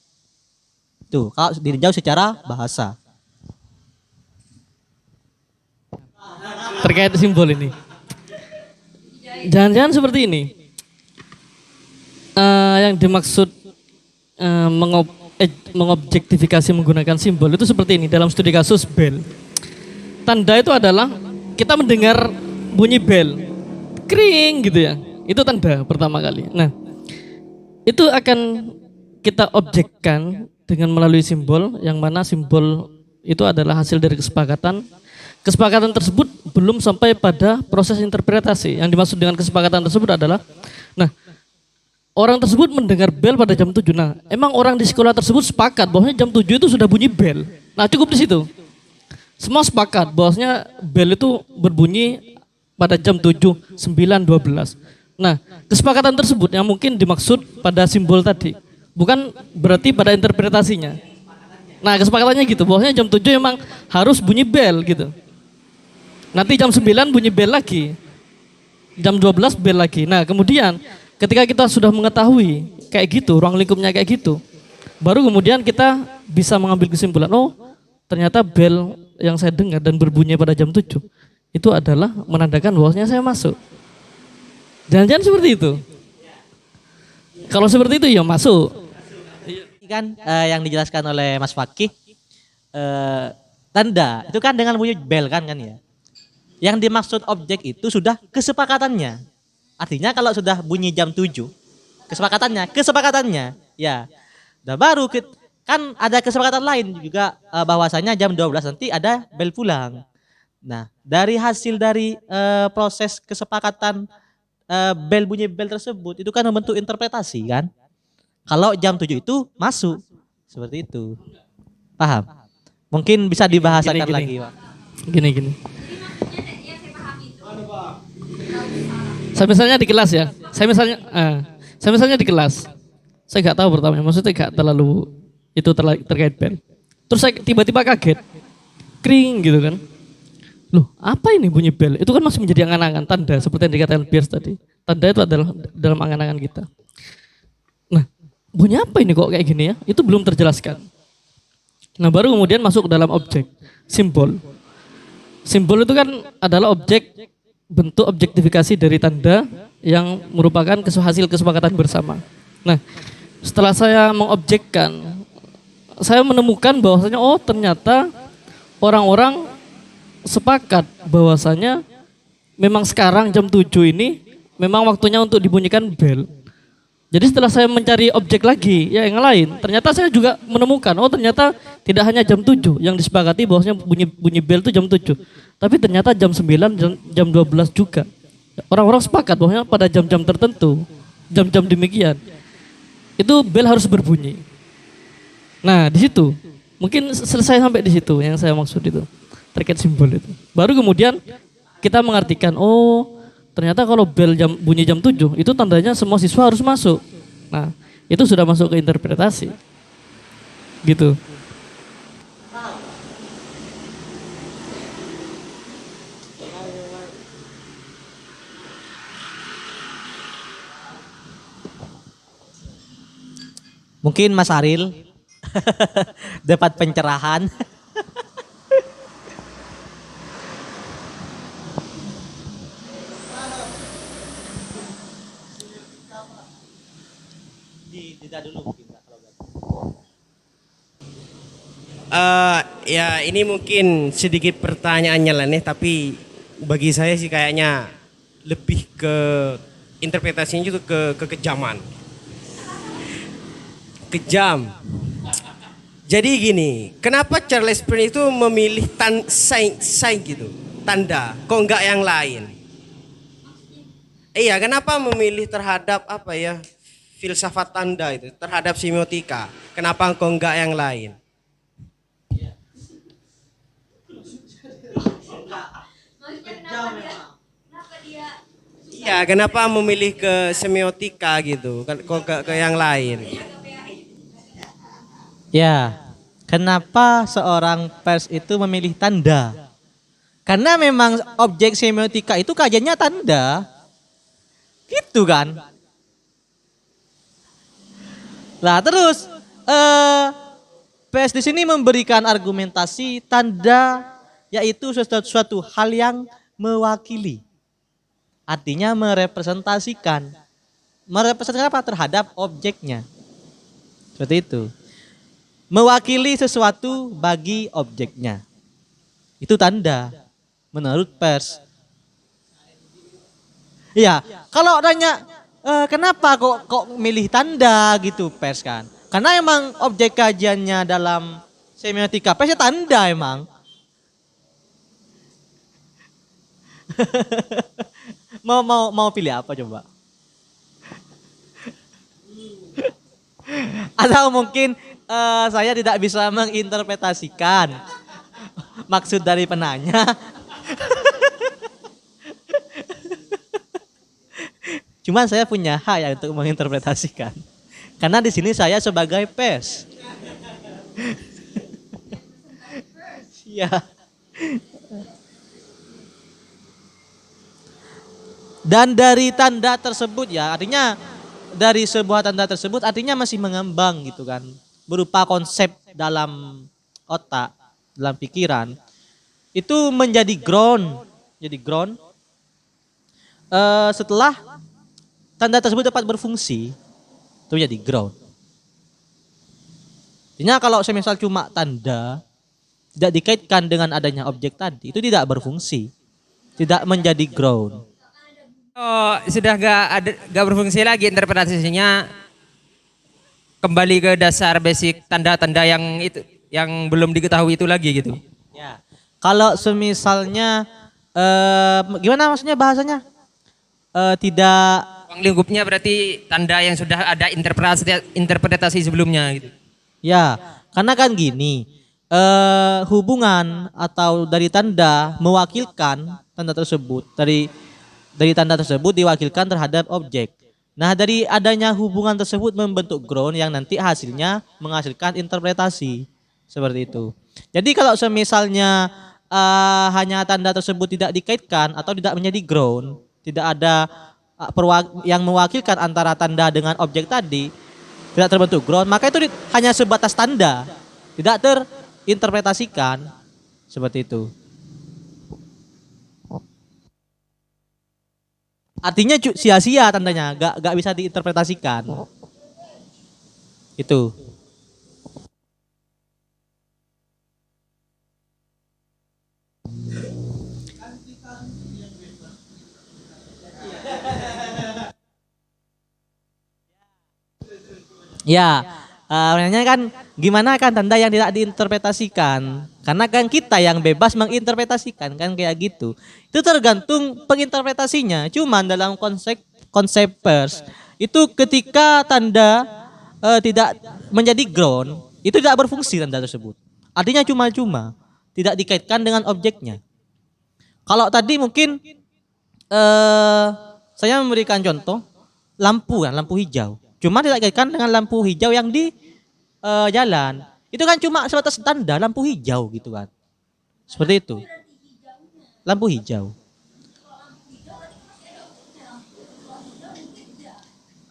Tuh, kalau ditinjau secara bahasa. Terkait simbol ini. Jangan-jangan seperti ini. Yang dimaksud mengobjektifikasi menggunakan simbol itu seperti ini dalam studi kasus bel. Tanda itu adalah kita mendengar bunyi bel, kring gitu ya. Itu tanda pertama kali. Nah, itu akan kita objekkan dengan melalui simbol, yang mana simbol itu adalah hasil dari kesepakatan. Kesepakatan tersebut belum sampai pada proses interpretasi. Yang dimaksud dengan kesepakatan tersebut adalah, nah, orang tersebut mendengar bel pada jam 7. Nah, emang orang di sekolah tersebut sepakat bahwasanya jam 7 itu sudah bunyi bel. Nah, cukup di situ. Semua sepakat bahwasanya bel itu berbunyi pada jam 7, 9, 12. Nah, kesepakatan tersebut yang mungkin dimaksud pada simbol tadi. Bukan berarti pada interpretasinya. Nah, kesepakatannya gitu, bahwasanya jam 7 emang harus bunyi bel gitu. Nanti jam 9 bunyi bel lagi. Jam 12 bel lagi. Nah, kemudian ketika kita sudah mengetahui kayak gitu, ruang lingkupnya kayak gitu, baru kemudian kita bisa mengambil kesimpulan, oh ternyata bel yang saya dengar dan berbunyi pada jam 7 itu adalah menandakan bahwasanya saya masuk. Jangan-jangan seperti itu. Kalau seperti itu ya masuk. Kan yang dijelaskan oleh Mas Fakih, tanda itu kan dengan bunyi bel kan ya. Yang dimaksud objek itu sudah kesepakatannya. Artinya kalau sudah bunyi jam 7, kesepakatannya, ya. Udah baru kan ada kesepakatan lain juga bahwasanya jam 12 nanti ada bel pulang. Nah, dari hasil dari proses kesepakatan bunyi bel tersebut itu kan membentuk interpretasi kan. Kalau jam 7 itu masuk seperti itu. Paham? Mungkin bisa dibahasakan Gini. lagi, Pak. Gini. Saya misalnya di kelas ya. Saya misalnya di kelas. Saya nggak tahu pertamanya, maksudnya nggak terlalu itu terkait bel. Terus saya tiba-tiba kaget, kring gitu kan. Loh, apa ini bunyi bel? Itu kan masih menjadi angan-angan, tanda seperti yang dikatakan Pierce tadi. Tanda itu adalah dalam angan-angan kita. Nah, bunyi apa ini kok kayak gini ya? Itu belum terjelaskan. Nah, baru kemudian masuk ke dalam objek, simbol. Simbol itu kan adalah bentuk objektifikasi dari tanda yang merupakan hasil kesepakatan bersama. Nah, setelah saya mengobjekkan, saya menemukan bahwasanya oh ternyata orang-orang sepakat bahwasanya memang sekarang jam 7 ini memang waktunya untuk dibunyikan bel. Jadi setelah saya mencari objek lagi ya yang lain, ternyata saya juga menemukan oh ternyata tidak hanya jam 7 yang disepakati bahwasanya bunyi bel itu jam 7. Tapi ternyata jam 9, jam 12 juga. Orang-orang sepakat bahwa pada jam-jam tertentu, jam-jam demikian, itu bel harus berbunyi. Nah, di situ mungkin selesai sampai di situ yang saya maksud itu terkait simbol itu. Baru kemudian kita mengartikan, oh ternyata kalau bel bunyi jam 7 itu tandanya semua siswa harus masuk. Nah, itu sudah masuk ke interpretasi. Gitu. Mungkin Mas Aril dapat pencerahan. Ya ini mungkin sedikit pertanyaannya lah nih, tapi bagi saya sih kayaknya lebih ke interpretasinya juga ke kekejaman. Kejam. Jadi gini, kenapa Charles Prince itu memilih sign gitu, tanda, kok enggak yang lain? Iya, kenapa memilih terhadap apa ya, filsafat tanda itu, terhadap semiotika? Kenapa kok enggak yang lain? Iya, kenapa memilih ke semiotika gitu, kok ke yang lain? Ya, kenapa seorang pers itu memilih tanda? Karena memang objek semiotika itu kajiannya tanda. Gitu kan? Lah terus pers di sini memberikan argumentasi tanda yaitu suatu hal yang mewakili. Artinya merepresentasikan. Merepresentasikan apa? Terhadap objeknya. Seperti itu. Mewakili sesuatu bagi objeknya. Itu tanda menurut pers. Iya, kalau nanya kenapa kok milih tanda gitu pers kan? Karena emang objek kajiannya dalam semiotika pers ya tanda emang. mau pilih apa coba? Atau mungkin saya tidak bisa menginterpretasikan maksud dari penanya. Cuman saya punya hak ya untuk menginterpretasikan. Karena di sini saya sebagai pers. Ya. Dan dari tanda tersebut ya, artinya dari sebuah tanda tersebut artinya masih mengembang gitu kan. Berupa konsep dalam otak, dalam pikiran. Itu menjadi ground. Jadi ground. Setelah tanda tersebut dapat berfungsi, itu jadi ground. Artinya kalau semisal cuma tanda, tidak dikaitkan dengan adanya objek tadi, itu tidak berfungsi. Tidak menjadi ground. Oh, sudah gak berfungsi lagi interpretasinya, kembali ke dasar basic tanda-tanda yang itu yang belum diketahui itu lagi gitu. Ya. Kalau semisalnya gimana maksudnya bahasanya? Tidak Ruang lingkupnya berarti tanda yang sudah ada interpretasi sebelumnya gitu. ya, karena kan gini, hubungan atau dari tanda mewakilkan tanda tersebut dari tanda tersebut diwakilkan terhadap objek. Nah, dari adanya hubungan tersebut membentuk ground yang nanti hasilnya menghasilkan interpretasi seperti itu. Jadi kalau semisalnya hanya tanda tersebut tidak dikaitkan atau tidak menjadi ground, tidak ada yang mewakilkan antara tanda dengan objek tadi, tidak terbentuk ground, maka itu hanya sebatas tanda, tidak terinterpretasikan seperti itu. Artinya sia-sia tandanya, gak bisa diinterpretasikan. Itu. Ya, pertanyaannya kan gimana kan tanda yang tidak diinterpretasikan? Karena kan kita yang bebas menginterpretasikan kan kayak gitu. Itu tergantung penginterpretasinya. Cuman dalam konsep pers itu ketika tanda tidak menjadi ground, itu tidak berfungsi tanda tersebut. Artinya cuma-cuma, tidak dikaitkan dengan objeknya. Kalau tadi mungkin saya memberikan contoh lampu kan, lampu hijau. Cuma tidak dikaitkan dengan lampu hijau yang di jalan. Itu kan cuma sebatas tanda lampu hijau gitu kan. Seperti itu. Lampu hijau.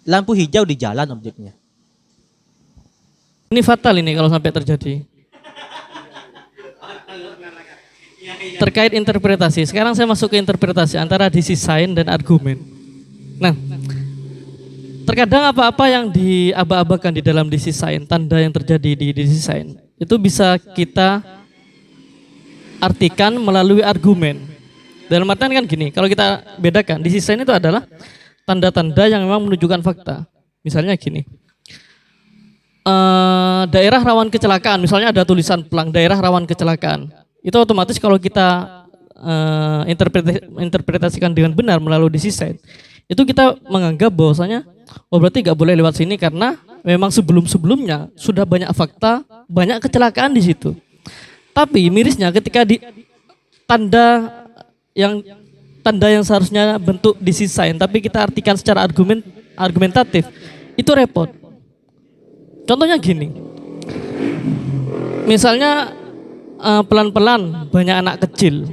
Lampu hijau di jalan objeknya. Ini fatal ini kalau sampai terjadi. Terkait interpretasi. Sekarang saya masuk ke interpretasi antara design dan argumen. Nah, terkadang apa-apa yang diaba-abakan di dalam design, tanda yang terjadi di design, itu bisa kita artikan melalui argumen. Dalam artian kan gini, kalau kita bedakan, design itu adalah tanda-tanda yang memang menunjukkan fakta. Misalnya gini, daerah rawan kecelakaan, misalnya ada tulisan pelang daerah rawan kecelakaan. Itu otomatis kalau kita interpretasikan dengan benar melalui design, itu kita menganggap bahwasanya oh berarti nggak boleh lewat sini karena memang sebelum-sebelumnya sudah banyak fakta, banyak kecelakaan di situ. Tapi mirisnya ketika di tanda yang seharusnya bentuk desain tapi kita artikan secara argumentatif, itu repot. Contohnya gini, misalnya pelan-pelan banyak anak kecil.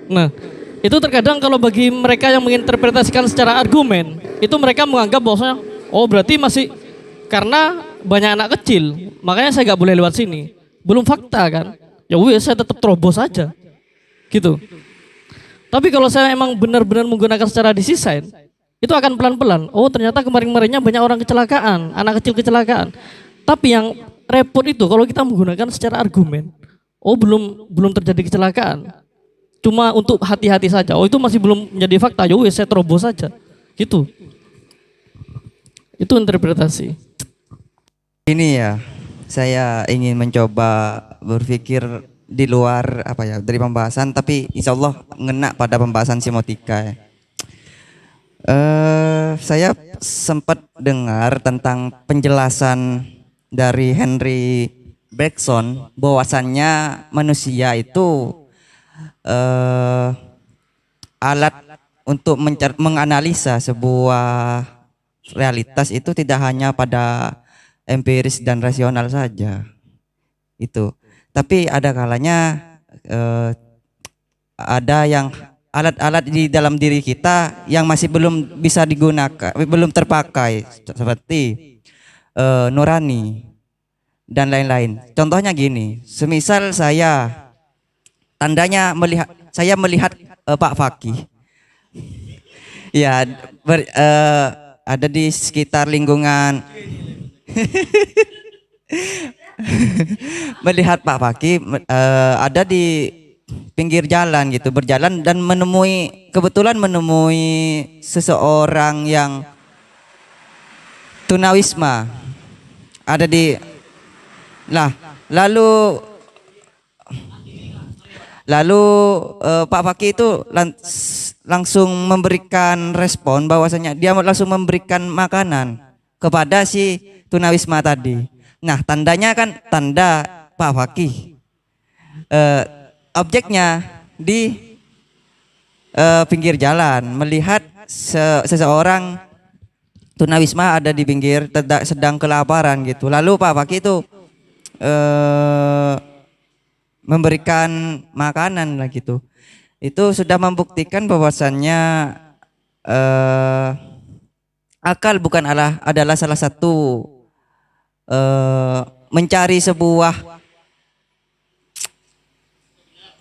Nah, itu terkadang kalau bagi mereka yang menginterpretasikan secara argumen, itu mereka menganggap bahwasanya oh berarti masih karena banyak anak kecil, makanya saya nggak boleh lewat sini. Belum fakta kan? Ya wes saya tetap terobos saja, gitu. Tapi kalau saya emang benar-benar menggunakan secara desain, itu akan pelan-pelan. Oh ternyata kemarin-kemarinnya banyak orang kecelakaan, anak kecil kecelakaan. Tapi yang repot itu kalau kita menggunakan secara argumen. Oh belum terjadi kecelakaan. Cuma untuk hati-hati saja. Oh itu masih belum menjadi fakta. Ya wes saya terobos saja, gitu. Itu interpretasi. Ini ya, saya ingin mencoba berpikir di luar dari pembahasan, tapi insya Allah ngena pada pembahasan semiotika ya. Saya sempat dengar tentang penjelasan dari Henry Bergson bahwasannya manusia itu alat untuk menganalisa sebuah realitas itu tidak hanya pada empiris dan rasional saja itu, tapi ada kalanya ada yang alat-alat di dalam diri kita yang masih belum bisa digunakan, belum terpakai, seperti nurani dan lain-lain. Contohnya gini, semisal saya melihat Pak Fakih, ya ada di sekitar lingkungan. Melihat Pak Fakih ada di pinggir jalan gitu, berjalan dan kebetulan menemui seseorang yang tunawisma ada di lalu Pak Fakih itu langsung memberikan respon bahwasanya dia langsung memberikan makanan kepada si tunawisma tadi. Nah, tandanya kan tanda Pak Fakih. Objeknya di pinggir jalan, melihat seseorang tunawisma ada di pinggir sedang kelaparan gitu. Lalu Pak Fakih itu memberikan makanan lah gitu. Itu sudah membuktikan bahwasannya akal bukan adalah salah satu mencari sebuah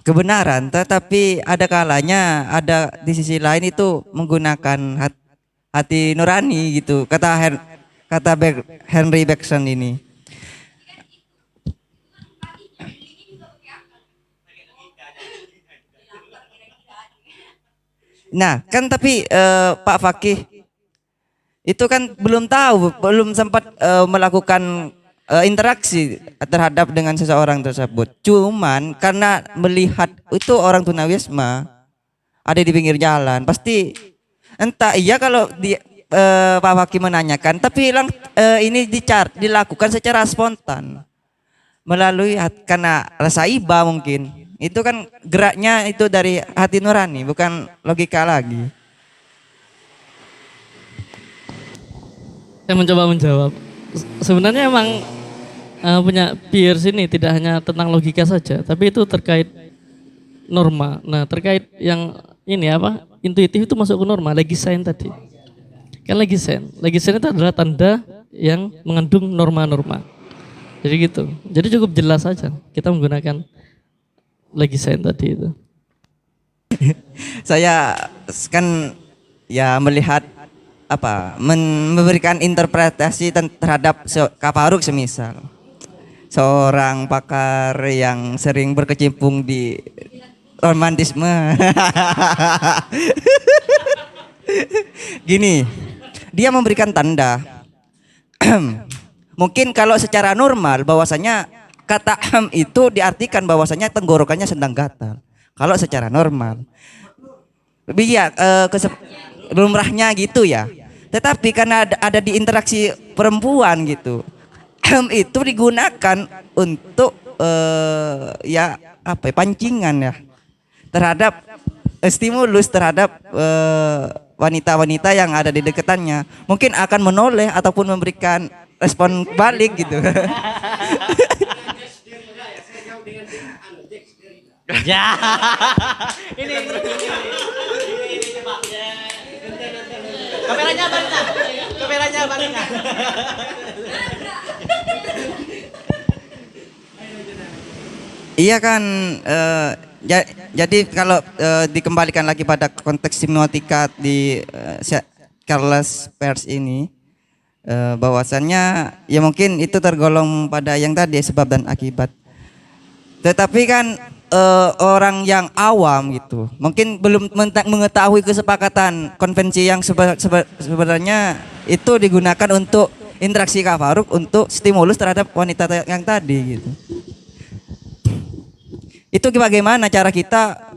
kebenaran, tetapi ada kalanya ada di sisi lain itu menggunakan hati nurani gitu, kata Henry Bergson ini. Nah kan tapi Pak Fakih itu kan belum sempat melakukan interaksi terhadap dengan seseorang tersebut. Cuman karena melihat itu orang tunawisma ada di pinggir jalan, pasti entah iya kalau Pak Fakih menanyakan, tapi ini dilakukan secara spontan melalui karena rasa iba mungkin. Itu kan geraknya itu dari hati nurani, bukan logika lagi. Saya mencoba menjawab. Sebenarnya emang punya Peirce ini tidak hanya tentang logika saja, tapi itu terkait norma. Nah, terkait yang ini intuitif itu masuk ke norma, legisign tadi. Kan legisign itu adalah tanda yang mengandung norma-norma. Jadi gitu. Jadi cukup jelas saja kita menggunakan legisign tadi itu. Saya kan ya melihat memberikan interpretasi terhadap Kaparuk, semisal seorang pakar yang sering berkecimpung di romantisme. Gini, dia memberikan tanda. Mungkin kalau secara normal bahwasanya kata itu diartikan bahwasanya tenggorokannya sedang gatal. Kalau secara normal. Iya, lumrahnya gitu ya. Tetapi karena ada di interaksi perempuan gitu. Itu digunakan untuk ya apa ya, pancingan ya terhadap stimulus terhadap wanita-wanita yang ada di deketannya, mungkin akan menoleh ataupun memberikan respon balik gitu. Ya. Kameranya balik nah. Kameranya balik nah. Iya kan, jadi kalau dikembalikan lagi pada konteks semiotika di Charles Peirce ini, bahwasannya ya mungkin itu tergolong pada yang tadi sebab dan akibat. Tetapi kan orang yang awam gitu, mungkin belum mengetahui kesepakatan konvensi yang sebenarnya itu digunakan untuk interaksi kafaruk untuk stimulus terhadap wanita yang tadi gitu. Itu bagaimana cara kita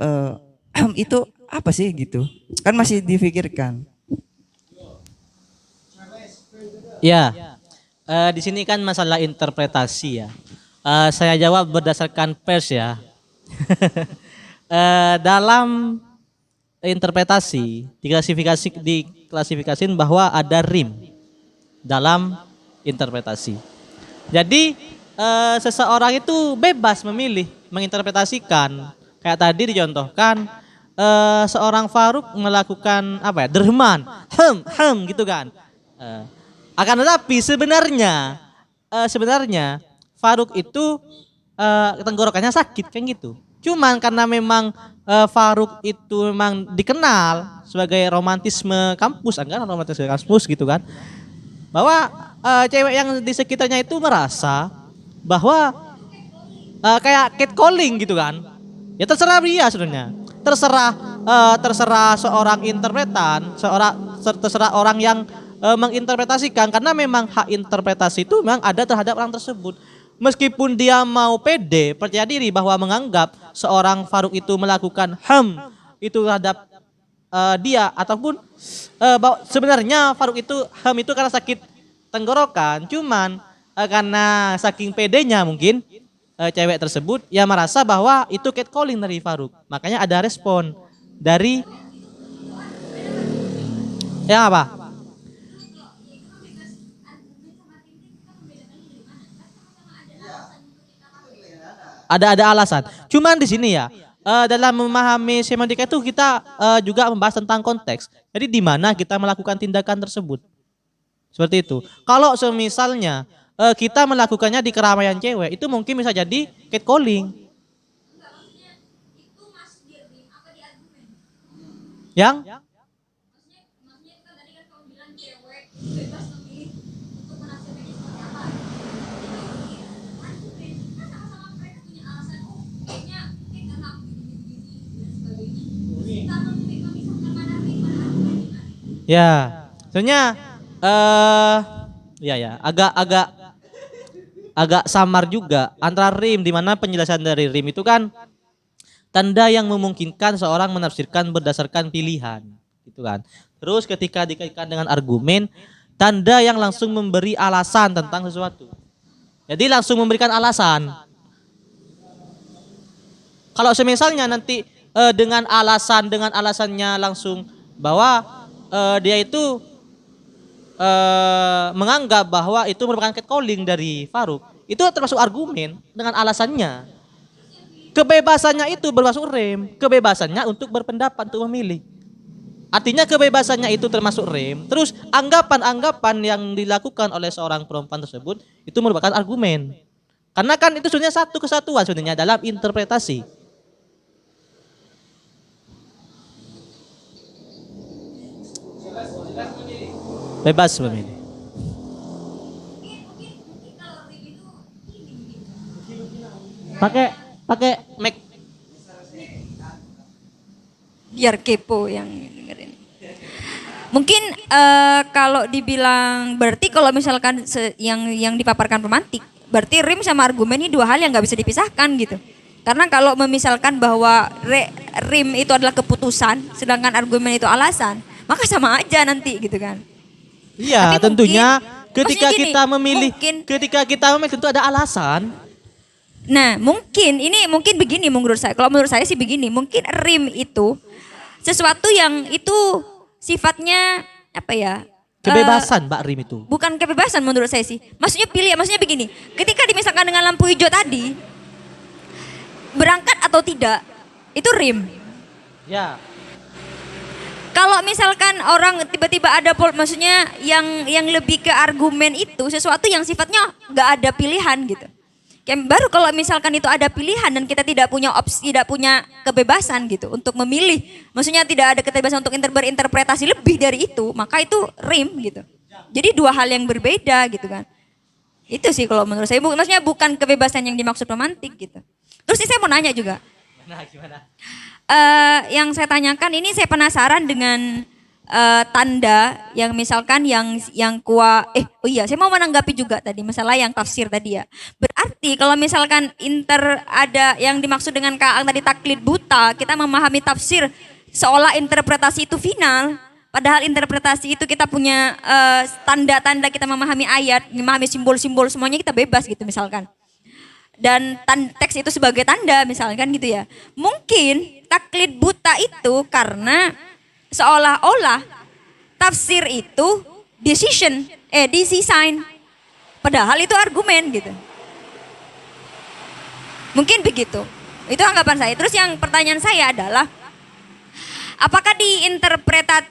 itu apa sih gitu? Kan masih difikirkan. Ya, di sini kan masalah interpretasi ya. Saya jawab berdasarkan pers ya. Dalam interpretasi diklasifikasikan bahwa ada rim dalam interpretasi. Jadi seseorang itu bebas memilih menginterpretasikan. Kayak tadi dicontohkan seorang Faruk melakukan apa ya, derman, gitu kan. Akan tetapi sebenarnya Faruk itu tenggorokannya sakit kan gitu. Cuman karena memang Faruk itu memang dikenal sebagai romantisme kampus, anggaran romantisme kampus gitu kan. Bahwa cewek yang di sekitarnya itu merasa bahwa kayak catcalling gitu kan. Ya terserah dia sebenarnya. Terserah seorang interpretan, terserah orang yang menginterpretasikan, karena memang hak interpretasi itu memang ada terhadap orang tersebut. Meskipun dia mau pede, percaya diri bahwa menganggap seorang Faruk itu melakukan itu terhadap dia, ataupun sebenarnya Faruk itu itu karena sakit tenggorokan, cuman karena saking pedenya mungkin cewek tersebut ya merasa bahwa itu catcalling dari Faruk. Makanya ada respon dari yang apa? Ada alasan. Cuman di sini ya, dalam memahami semiotika itu kita juga membahas tentang konteks. Jadi di mana kita melakukan tindakan tersebut. Seperti itu. Kalau semisalnya kita melakukannya di keramaian cewek, itu mungkin bisa jadi catcalling. Yang? Ya, sebenarnya agak samar juga antara rim, di mana penjelasan dari rim itu kan tanda yang memungkinkan seorang menafsirkan berdasarkan pilihan, gitu kan. Terus ketika dikaitkan dengan argumen, tanda yang langsung memberi alasan tentang sesuatu. Jadi langsung memberikan alasan. Kalau semisalnya nanti dengan alasannya langsung bahwa dia itu menganggap bahwa itu merupakan catcalling dari Faruk, itu termasuk argumen dengan alasannya. Kebebasannya itu bermasuk rem, kebebasannya untuk berpendapat, untuk memilih. Artinya kebebasannya itu termasuk rem, terus anggapan-anggapan yang dilakukan oleh seorang perempuan tersebut itu merupakan argumen. Karena kan itu sebenarnya satu kesatuan sebenarnya dalam interpretasi. Bebas memilih. Pakai mic. biar kepo yang dengerin. Mungkin kalau dibilang berarti kalau misalkan yang dipaparkan pemantik, berarti rim sama argumen ini dua hal yang nggak bisa dipisahkan gitu. Karena kalau memisalkan bahwa rim itu adalah keputusan, sedangkan argumen itu alasan, maka sama aja nanti gitu kan. Iya, Tapi tentunya mungkin- ketika maksudnya gini, kita memilih, mungkin- ketika kita memilih tentu ada alasan. Nah, mungkin begini menurut saya. Kalau menurut saya sih begini, mungkin rim itu sesuatu yang itu sifatnya apa ya? Kebebasan Mbak Rim itu. Bukan kebebasan menurut saya sih. Maksudnya maksudnya begini. Ketika dimisalkan dengan lampu hijau tadi, berangkat atau tidak, itu rim. Ya. Kalau misalkan orang tiba-tiba ada maksudnya yang lebih ke argumen itu sesuatu yang sifatnya nggak ada pilihan gitu. Kayak baru kalau misalkan itu ada pilihan dan kita tidak punya opsi, tidak punya kebebasan gitu untuk memilih. Maksudnya tidak ada kebebasan untuk berinterpretasi lebih dari itu, maka itu rim gitu. Jadi dua hal yang berbeda gitu kan. Itu sih kalau menurut saya, maksudnya bukan kebebasan yang dimaksud pemantik gitu. Terus ini saya mau nanya juga. Gimana? Yang saya tanyakan ini saya penasaran dengan tanda yang misalkan yang saya mau menanggapi juga tadi masalah yang tafsir tadi ya. Berarti kalau misalkan ada yang dimaksud dengan Kang tadi taklid buta, kita memahami tafsir seolah interpretasi itu final, padahal interpretasi itu kita punya tanda-tanda, kita memahami ayat, memahami simbol-simbol, semuanya kita bebas gitu misalkan. Dan teks itu sebagai tanda misalkan gitu ya. Mungkin taklid buta itu karena seolah-olah tafsir itu design. Padahal itu argumen gitu. Mungkin begitu. Itu anggapan saya. Terus yang pertanyaan saya adalah apakah di interpretan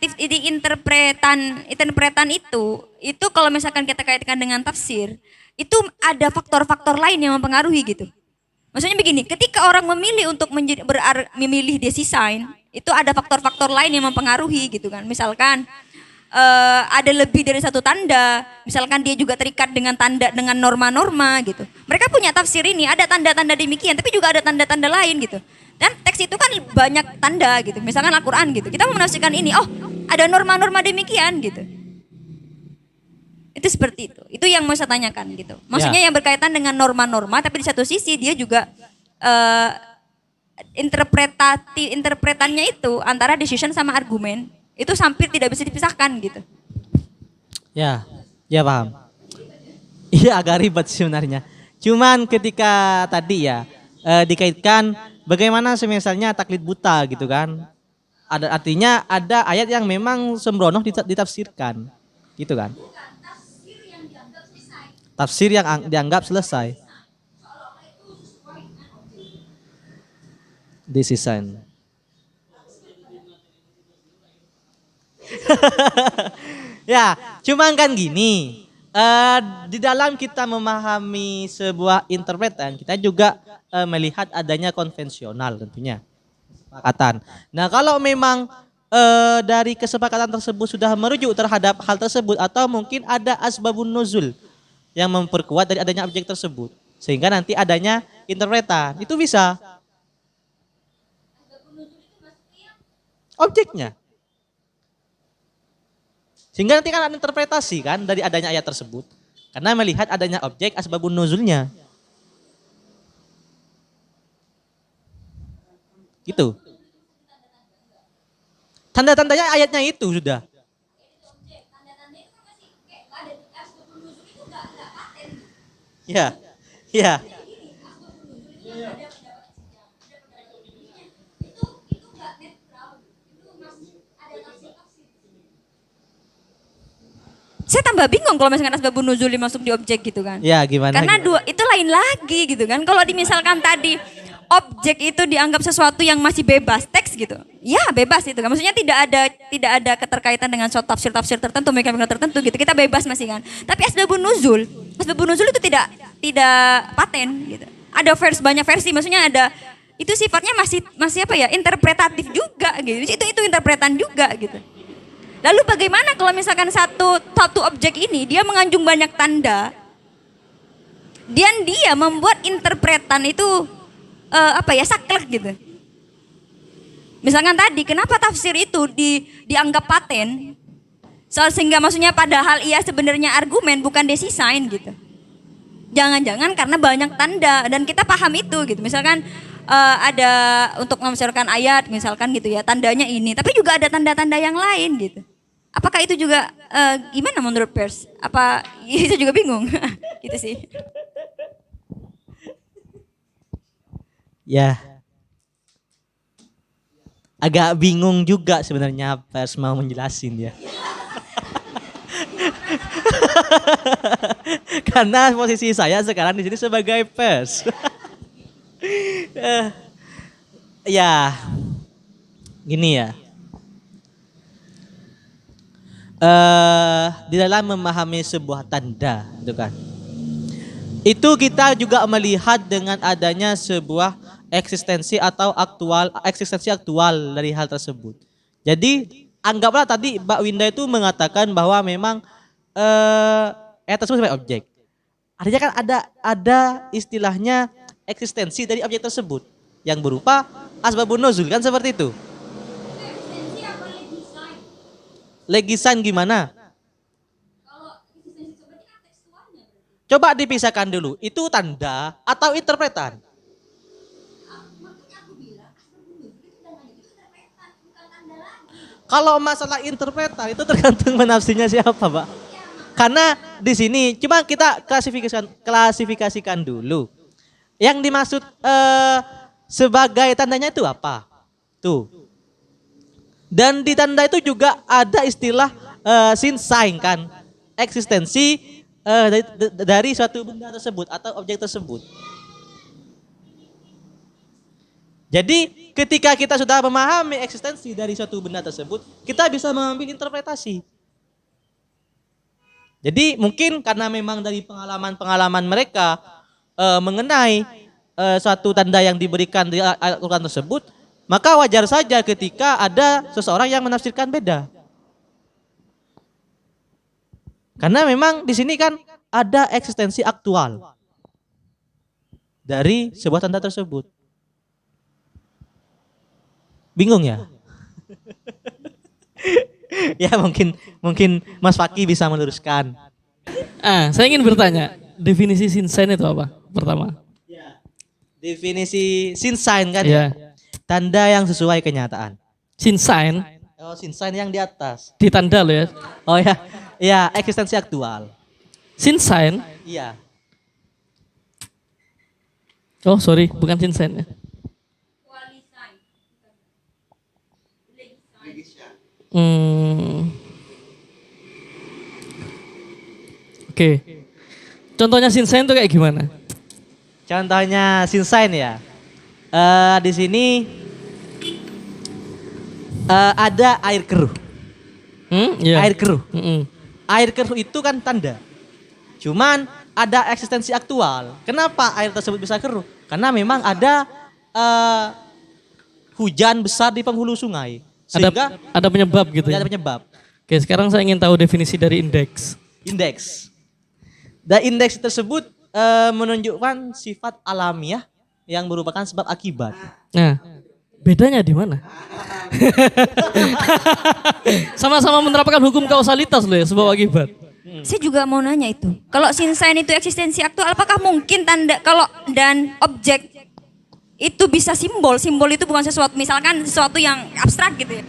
itu kalau misalkan kita kaitkan dengan tafsir, itu ada faktor-faktor lain yang mempengaruhi gitu. Maksudnya begini, ketika orang memilih untuk memilih design, itu ada faktor-faktor lain yang mempengaruhi gitu kan. Misalkan ada lebih dari satu tanda, misalkan dia juga terikat dengan norma-norma gitu. Mereka punya tafsir ini, ada tanda-tanda demikian, tapi juga ada tanda-tanda lain gitu. Dan teks itu kan banyak tanda gitu, misalkan Al-Quran gitu. Kita mau menafsirkan ini, oh ada norma-norma demikian gitu. Itu seperti itu. Itu yang mau saya tanyakan gitu. Maksudnya yang berkaitan dengan norma-norma, tapi di satu sisi dia juga interpretannya itu antara decision sama argumen itu hampir tidak bisa dipisahkan gitu. Ya paham. Iya agak ribet sebenarnya. Cuman ketika tadi ya dikaitkan bagaimana misalnya taklid buta gitu kan. Artinya ada ayat yang memang sembrono ditafsirkan. Gitu kan. Tafsir yang dianggap selesai. Design. Ya, cuman kan gini. Di dalam kita memahami sebuah interpretan, kita juga melihat adanya konvensional tentunya. Kesepakatan. Nah, kalau memang dari kesepakatan tersebut sudah merujuk terhadap hal tersebut atau mungkin ada asbabun nuzul yang memperkuat dari adanya objek tersebut sehingga nanti adanya interpretan itu bisa objeknya sehingga nanti kan ada interpretasi kan dari adanya ayat tersebut karena melihat adanya objek asbabun nuzulnya gitu tanda-tandanya ayatnya itu sudah. Ya. Saya tambah bingung kalau misalkan asbabun nuzul masuk di objek gitu kan. Ya, gimana? Karena itu lain lagi gitu kan. Kalau misalkan tadi objek itu dianggap sesuatu yang masih bebas teks gitu. Ya, bebas itu kan. Maksudnya tidak ada keterkaitan dengan suatu tafsir tertentu, mekanisme tertentu gitu. Kita bebas masih kan. Tapi asbabun nuzul itu tidak paten gitu. Ada banyak versi, maksudnya ada itu sifatnya masih apa ya? Interpretatif juga gitu. Itu interpretan juga gitu. Lalu bagaimana kalau misalkan satu objek ini dia mengandung banyak tanda dan dia membuat interpretan itu saklek gitu. Misalkan tadi, kenapa tafsir itu dianggap paten? Sehingga maksudnya padahal ia sebenarnya argumen bukan design gitu. Jangan-jangan karena banyak tanda dan kita paham itu gitu. Misalkan ada untuk menafsirkan ayat misalkan gitu ya, tandanya ini, tapi juga ada tanda-tanda yang lain gitu. Apakah itu juga gimana menurut pers? Apa itu juga bingung? Gitu sih. Ya. Agak bingung juga sebenarnya pers mau menjelasin ya. Karena posisi saya sekarang di sini sebagai pers. Ya, gini ya. Di dalam memahami sebuah tanda, gitu kan. Itu kita juga melihat dengan adanya sebuah eksistensi aktual dari hal tersebut. Jadi anggaplah tadi Mbak Winda itu mengatakan bahwa memang tersebut sebagai objek. Artinya kan ada istilahnya eksistensi dari objek tersebut yang berupa asbabun nuzul kan seperti itu. Legisan gimana? Coba dipisahkan dulu, itu tanda atau interpretan? Kalau masalah interpretan itu tergantung menafsirnya siapa, Pak. Karena di sini cuma kita klasifikasikan dulu. Yang dimaksud sebagai tandanya itu apa? Tuh. Dan di tanda itu juga ada istilah sin sign kan, eksistensi dari suatu benda tersebut atau objek tersebut. Jadi ketika kita sudah memahami eksistensi dari suatu benda tersebut, kita bisa mengambil interpretasi. Jadi mungkin karena memang dari pengalaman-pengalaman mereka mengenai suatu tanda yang diberikan di Al-Quran tersebut, maka wajar saja ketika ada seseorang yang menafsirkan beda. Karena memang di sini kan ada eksistensi aktual dari sebuah tanda tersebut. Bingung ya? Ya mungkin Mas Faki bisa meluruskan. Saya ingin bertanya, definisi sin sign itu apa? Pertama. Definisi sin sign kan Ya. ya? Tanda yang sesuai kenyataan. Sin sign Oh, sin sign yang di atas. di tanda loh ya. Oh ya, ya eksistensi aktual. Sin sign. Iya. Oh sorry, bukan sin sign ya. Oke. Contohnya sin sign itu kayak gimana? Contohnya sin sign ya. Di sini ada air keruh. Iya. Air keruh. Mm-mm. Air keruh itu kan tanda. Cuman ada eksistensi aktual. Kenapa air tersebut bisa keruh? Karena memang ada hujan besar di penghulu sungai. Sehingga Ada penyebab gitu ya. ada penyebab. Oke, sekarang saya ingin tahu definisi dari indeks. Indeks. Dan indeks tersebut menunjukkan sifat alamiah yang merupakan sebab akibat. Nah, bedanya di mana? Sama-sama menerapkan hukum kausalitas loh ya, sebab akibat. Saya juga mau nanya itu. Kalau sin sign itu eksistensi aktual, apakah mungkin tanda kalau dan objek itu bisa simbol? Simbol itu bukan sesuatu, misalkan sesuatu yang abstrak gitu ya.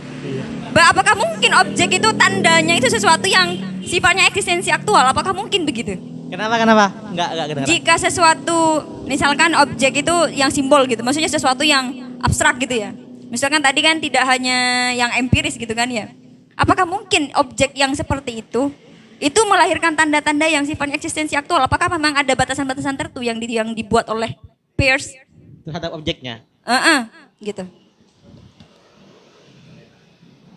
Apakah mungkin objek itu tandanya itu sesuatu yang sifatnya eksistensi aktual? Apakah mungkin begitu? Kenapa? Enggak kedengaran. Jika sesuatu, misalkan objek itu yang simbol gitu, maksudnya sesuatu yang abstrak gitu ya. Misalkan tadi kan tidak hanya yang empiris gitu kan ya. Apakah mungkin objek yang seperti itu melahirkan tanda-tanda yang sifatnya eksistensi aktual? Apakah memang ada batasan-batasan tertentu yang dibuat oleh Peirce Terhadap objeknya. gitu.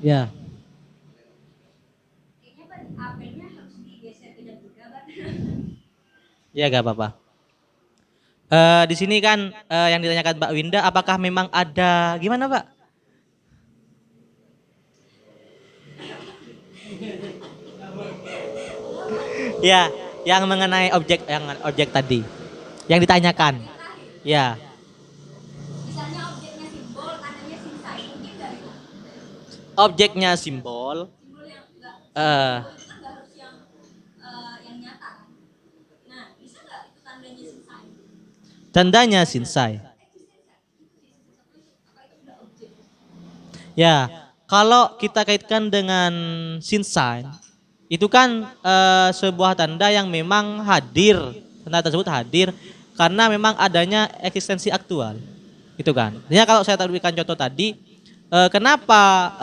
Ya. Ya gak apa-apa. Di sini kan yang ditanyakan Mbak Winda, apakah memang ada gimana Pak? Ya, yang mengenai objek tadi, yang ditanyakan. Ya. Misalnya objeknya simbol, tandanya sin sign, mungkin nggak objeknya simbol. eh Tandanya sinsai. Ya, kalau kita kaitkan dengan sinsai, itu kan sebuah tanda yang memang hadir, tanda tersebut hadir karena memang adanya eksistensi aktual, itu kan. Ya kalau saya berikan contoh tadi, kenapa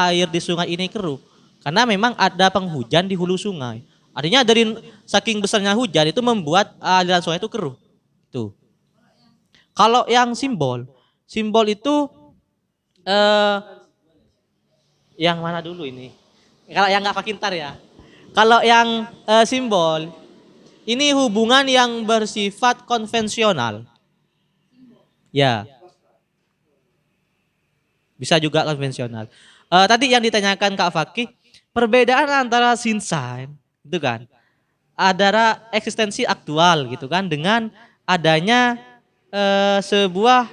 air di sungai ini keruh? Karena memang ada penghujan di hulu sungai. Artinya dari saking besarnya hujan itu membuat aliran sungai itu keruh. Tuh. Kalau yang simbol, simbol itu yang mana dulu ini? Kalau yang nggak pakintar ya. Kalau yang simbol, ini hubungan yang bersifat konvensional. Ya. Bisa juga konvensional. Tadi yang ditanyakan Kak Fakih, perbedaan antara sinsai, itu kan, adalah eksistensi aktual gitu kan, dengan adanya sebuah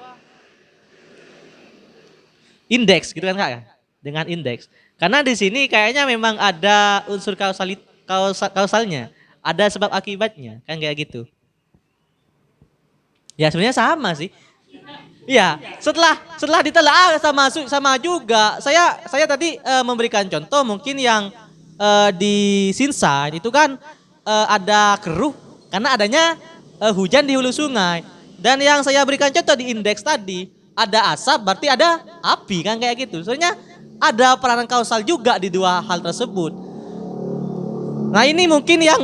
indeks gitu kan Kak ya, dengan indeks. Karena di sini kayaknya memang ada unsur kausalnya, ada sebab akibatnya kan kayak gitu. Ya sebenarnya sama sih. Ya setelah ditelaah sama juga. Saya tadi memberikan contoh mungkin yang di sinsai itu kan ada keruh karena adanya hujan di hulu sungai. Dan yang saya berikan contoh di indeks tadi, ada asap berarti ada api kan kayak gitu. Soalnya ada peranan kausal juga di dua hal tersebut. Nah ini mungkin yang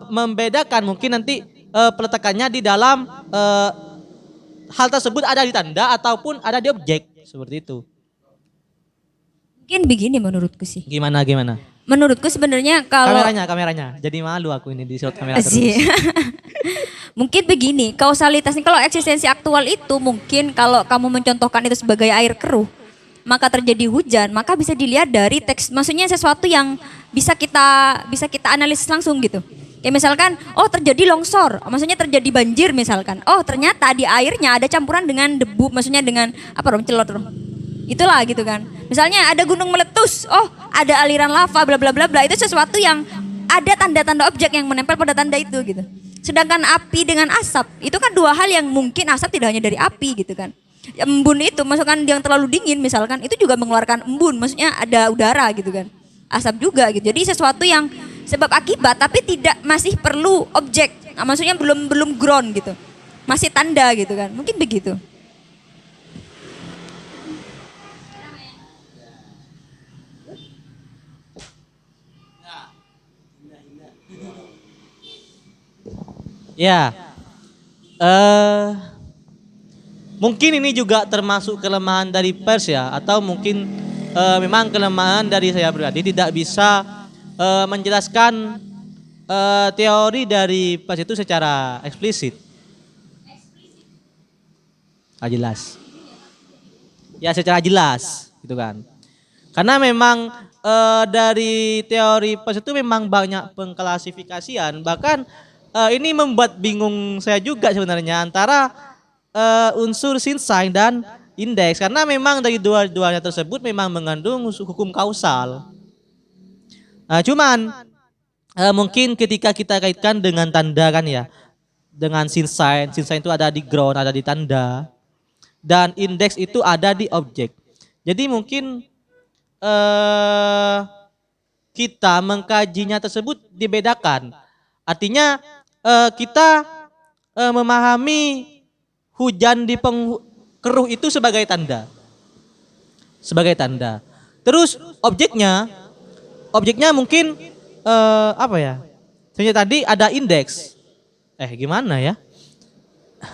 membedakan mungkin nanti peletakannya di dalam hal tersebut ada di tanda ataupun ada di objek seperti itu. Mungkin begini menurutku sih. Gimana? Menurutku sebenarnya kalau Kameranya. Jadi malu aku ini di shot kamera terus. Asik. Mungkin begini, kausalitasnya kalau eksistensi aktual itu mungkin kalau kamu mencontohkan itu sebagai air keruh, maka terjadi hujan, maka bisa dilihat dari teks, maksudnya sesuatu yang bisa kita analisis langsung gitu. Kayak misalkan, oh terjadi longsor, maksudnya terjadi banjir misalkan. Oh ternyata di airnya ada campuran dengan debu, maksudnya dengan apa dong, celor. Itulah gitu kan. Misalnya ada gunung meletus, oh ada aliran lava bla bla bla bla, itu sesuatu yang ada tanda-tanda objek yang menempel pada tanda itu gitu. Sedangkan api dengan asap, itu kan dua hal yang mungkin asap tidak hanya dari api gitu kan. Embun itu, misalkan yang terlalu dingin misalkan, itu juga mengeluarkan embun, maksudnya ada udara gitu kan. Asap juga gitu. Jadi sesuatu yang sebab akibat tapi tidak masih perlu objek. Nah, maksudnya belum ground gitu. Masih tanda gitu kan. Mungkin begitu. Ya, mungkin ini juga termasuk kelemahan dari pers ya, atau mungkin memang kelemahan dari saya pribadi tidak bisa menjelaskan teori dari pers itu secara eksplisit. Jelas. Ya secara jelas, gitu kan. Karena memang dari teori pers itu memang banyak pengklasifikasian, bahkan ini membuat bingung saya juga sebenarnya antara unsur sinsai dan indeks, karena memang dari dua-duanya tersebut memang mengandung hukum kausal. Cuman mungkin ketika kita kaitkan dengan tanda kan ya, dengan sinsai itu ada di ground, ada di tanda, dan indeks itu ada di objek. Jadi mungkin kita mengkajinya tersebut dibedakan. Artinya kita memahami hujan di keruh itu sebagai tanda. Sebagai tanda. Terus objeknya mungkin apa ya? Sebenarnya tadi ada indeks. Gimana ya?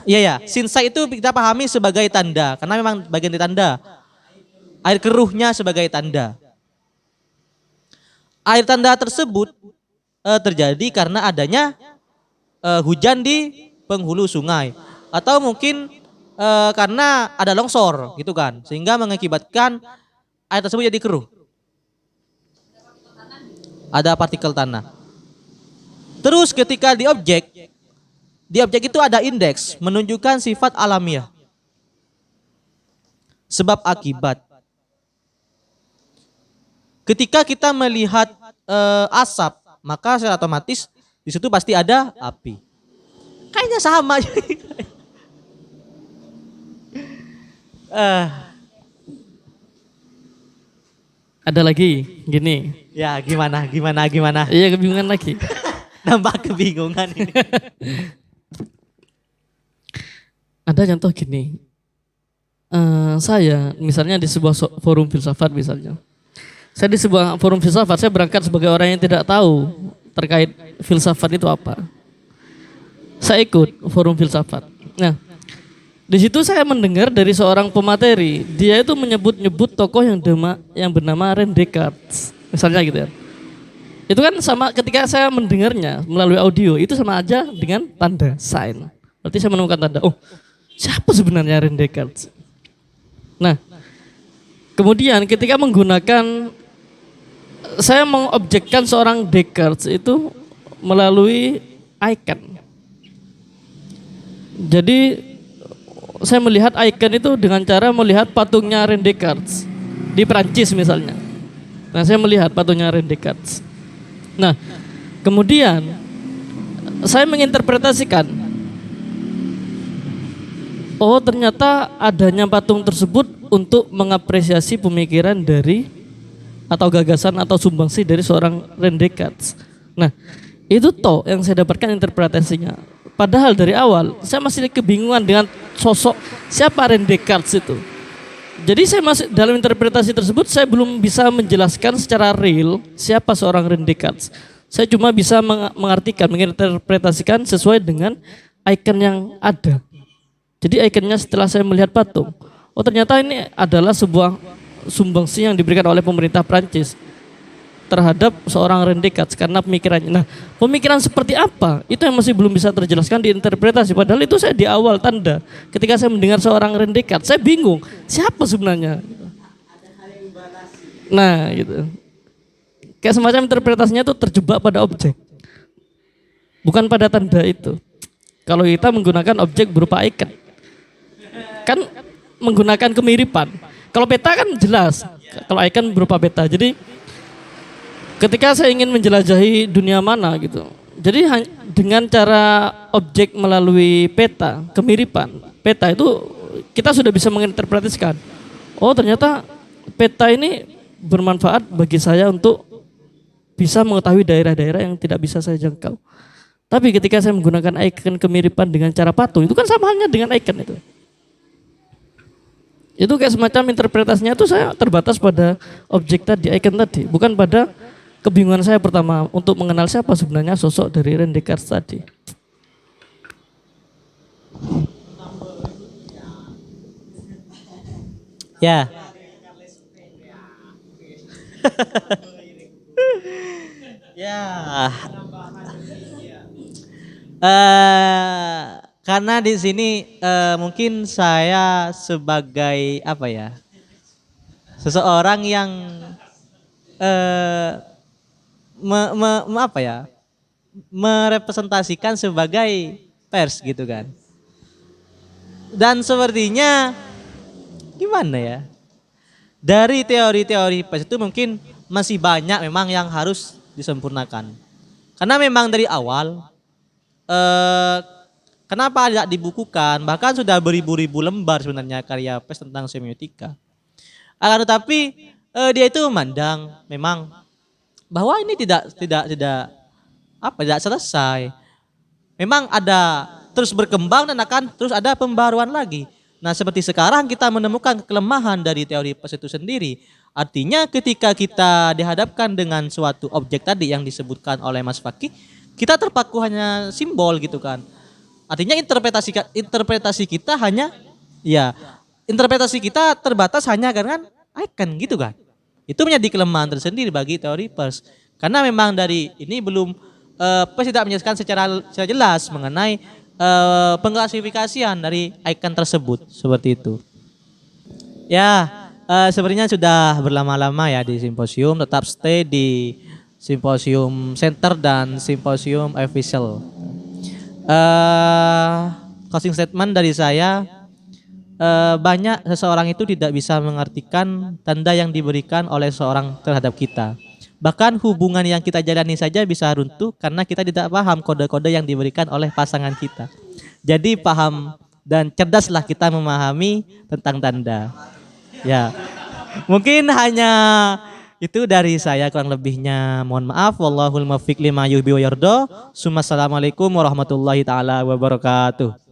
Iya ya, sinsai itu kita pahami sebagai tanda karena memang bagian dari tanda. Air keruhnya sebagai tanda. Air tanda tersebut terjadi karena adanya hujan di penghulu sungai, atau mungkin karena ada longsor gitu kan, sehingga mengakibatkan air tersebut jadi keruh. Ada partikel tanah. Terus ketika di objek itu ada indeks menunjukkan sifat alamiah, sebab akibat. ketika kita melihat asap, maka secara otomatis di situ pasti ada api. Kayaknya sama. Ada lagi gini. Ya gimana? Iya, kebingungan lagi. Nambah kebingungan ini. Ada contoh gini. Saya misalnya di sebuah forum filsafat misalnya. Saya di sebuah forum filsafat, saya berangkat sebagai orang yang tidak tahu terkait filsafat itu apa. Saya ikut forum filsafat. Nah, di situ saya mendengar dari seorang pemateri, dia itu menyebut-nyebut tokoh yang bernama René Descartes, misalnya gitu ya. Itu kan sama ketika saya mendengarnya melalui audio, itu sama aja dengan tanda sign. Berarti saya menemukan tanda, oh siapa sebenarnya René Descartes? Nah, kemudian ketika menggunakan, saya mengobjekkan seorang Descartes itu melalui icon. Jadi saya melihat icon itu dengan cara melihat patungnya René Descartes di Prancis misalnya. Nah, saya melihat patungnya René Descartes. Nah, kemudian saya menginterpretasikan, oh ternyata adanya patung tersebut untuk mengapresiasi pemikiran dari atau gagasan atau sumbangsi dari seorang René Descartes. Nah, itu toh yang saya dapatkan interpretasinya. Padahal dari awal saya masih kebingungan dengan sosok siapa René Descartes itu. Jadi saya masih dalam interpretasi tersebut saya belum bisa menjelaskan secara real siapa seorang René Descartes. Saya cuma bisa mengartikan, menginterpretasikan sesuai dengan icon yang ada. Jadi ikonnya setelah saya melihat patung, oh ternyata ini adalah sebuah sumbangsi yang diberikan oleh pemerintah Prancis terhadap seorang René Descartes karena pemikirannya. Nah, pemikiran seperti apa? Itu yang masih belum bisa terjelaskan diinterpretasi. Padahal itu saya di awal tanda. Ketika saya mendengar seorang René Descartes, saya bingung. Siapa sebenarnya? Nah, gitu. Kayak semacam interpretasinya itu terjebak pada objek. Bukan pada tanda itu. Kalau kita menggunakan objek berupa icon. Kan menggunakan kemiripan. Kalau peta kan jelas. Kalau icon berupa peta. Jadi ketika saya ingin menjelajahi dunia mana gitu, jadi dengan cara objek melalui peta, kemiripan, peta itu kita sudah bisa menginterpretasikan. Oh ternyata peta ini bermanfaat bagi saya untuk bisa mengetahui daerah-daerah yang tidak bisa saya jangkau. Tapi ketika saya menggunakan icon kemiripan dengan cara patung, itu kan sama halnya dengan icon itu. Itu kayak semacam interpretasinya itu saya terbatas pada objek tadi, icon tadi, bukan pada kebingungan saya pertama untuk mengenal siapa sebenarnya sosok dari René Descartes tadi. Ya. Ya. Karena di sini mungkin saya sebagai apa ya, seseorang yang merepresentasikan sebagai pers gitu kan. Dan sepertinya gimana ya? Dari teori-teori pers itu mungkin masih banyak memang yang harus disempurnakan. Karena memang dari awal kenapa tidak dibukukan? Bahkan sudah beribu-ribu lembar sebenarnya karya pers tentang semiotika. Akan tetapi dia itu memandang memang bahwa ini tidak selesai. Memang ada terus berkembang dan akan terus ada pembaruan lagi. Nah, seperti sekarang kita menemukan kelemahan dari teori pers itu sendiri. Artinya ketika kita dihadapkan dengan suatu objek tadi yang disebutkan oleh Mas Fakih, kita terpaku hanya simbol gitu kan. Artinya interpretasi kita hanya interpretasi kita terbatas hanya dengan icon gitu kan. Itu menjadi kelemahan tersendiri bagi teori pers. Karena memang dari ini belum pers tidak menjelaskan secara jelas mengenai pengklasifikasian dari icon tersebut seperti itu. Ya, sepertinya sudah berlama-lama ya di simposium. Tetap stay di simposium center dan simposium official. Closing statement dari saya, banyak seseorang itu tidak bisa mengartikan tanda yang diberikan oleh seorang terhadap kita. Bahkan hubungan yang kita jalani saja bisa runtuh karena kita tidak paham kode-kode yang diberikan oleh pasangan kita. Jadi paham dan cerdaslah kita memahami tentang tanda. Ya, mungkin hanya itu dari saya, kurang lebihnya mohon maaf. Wallahul muwaffiq lima yuhibbu wa yarda. Assalamualaikum warahmatullahi taala wabarakatuh.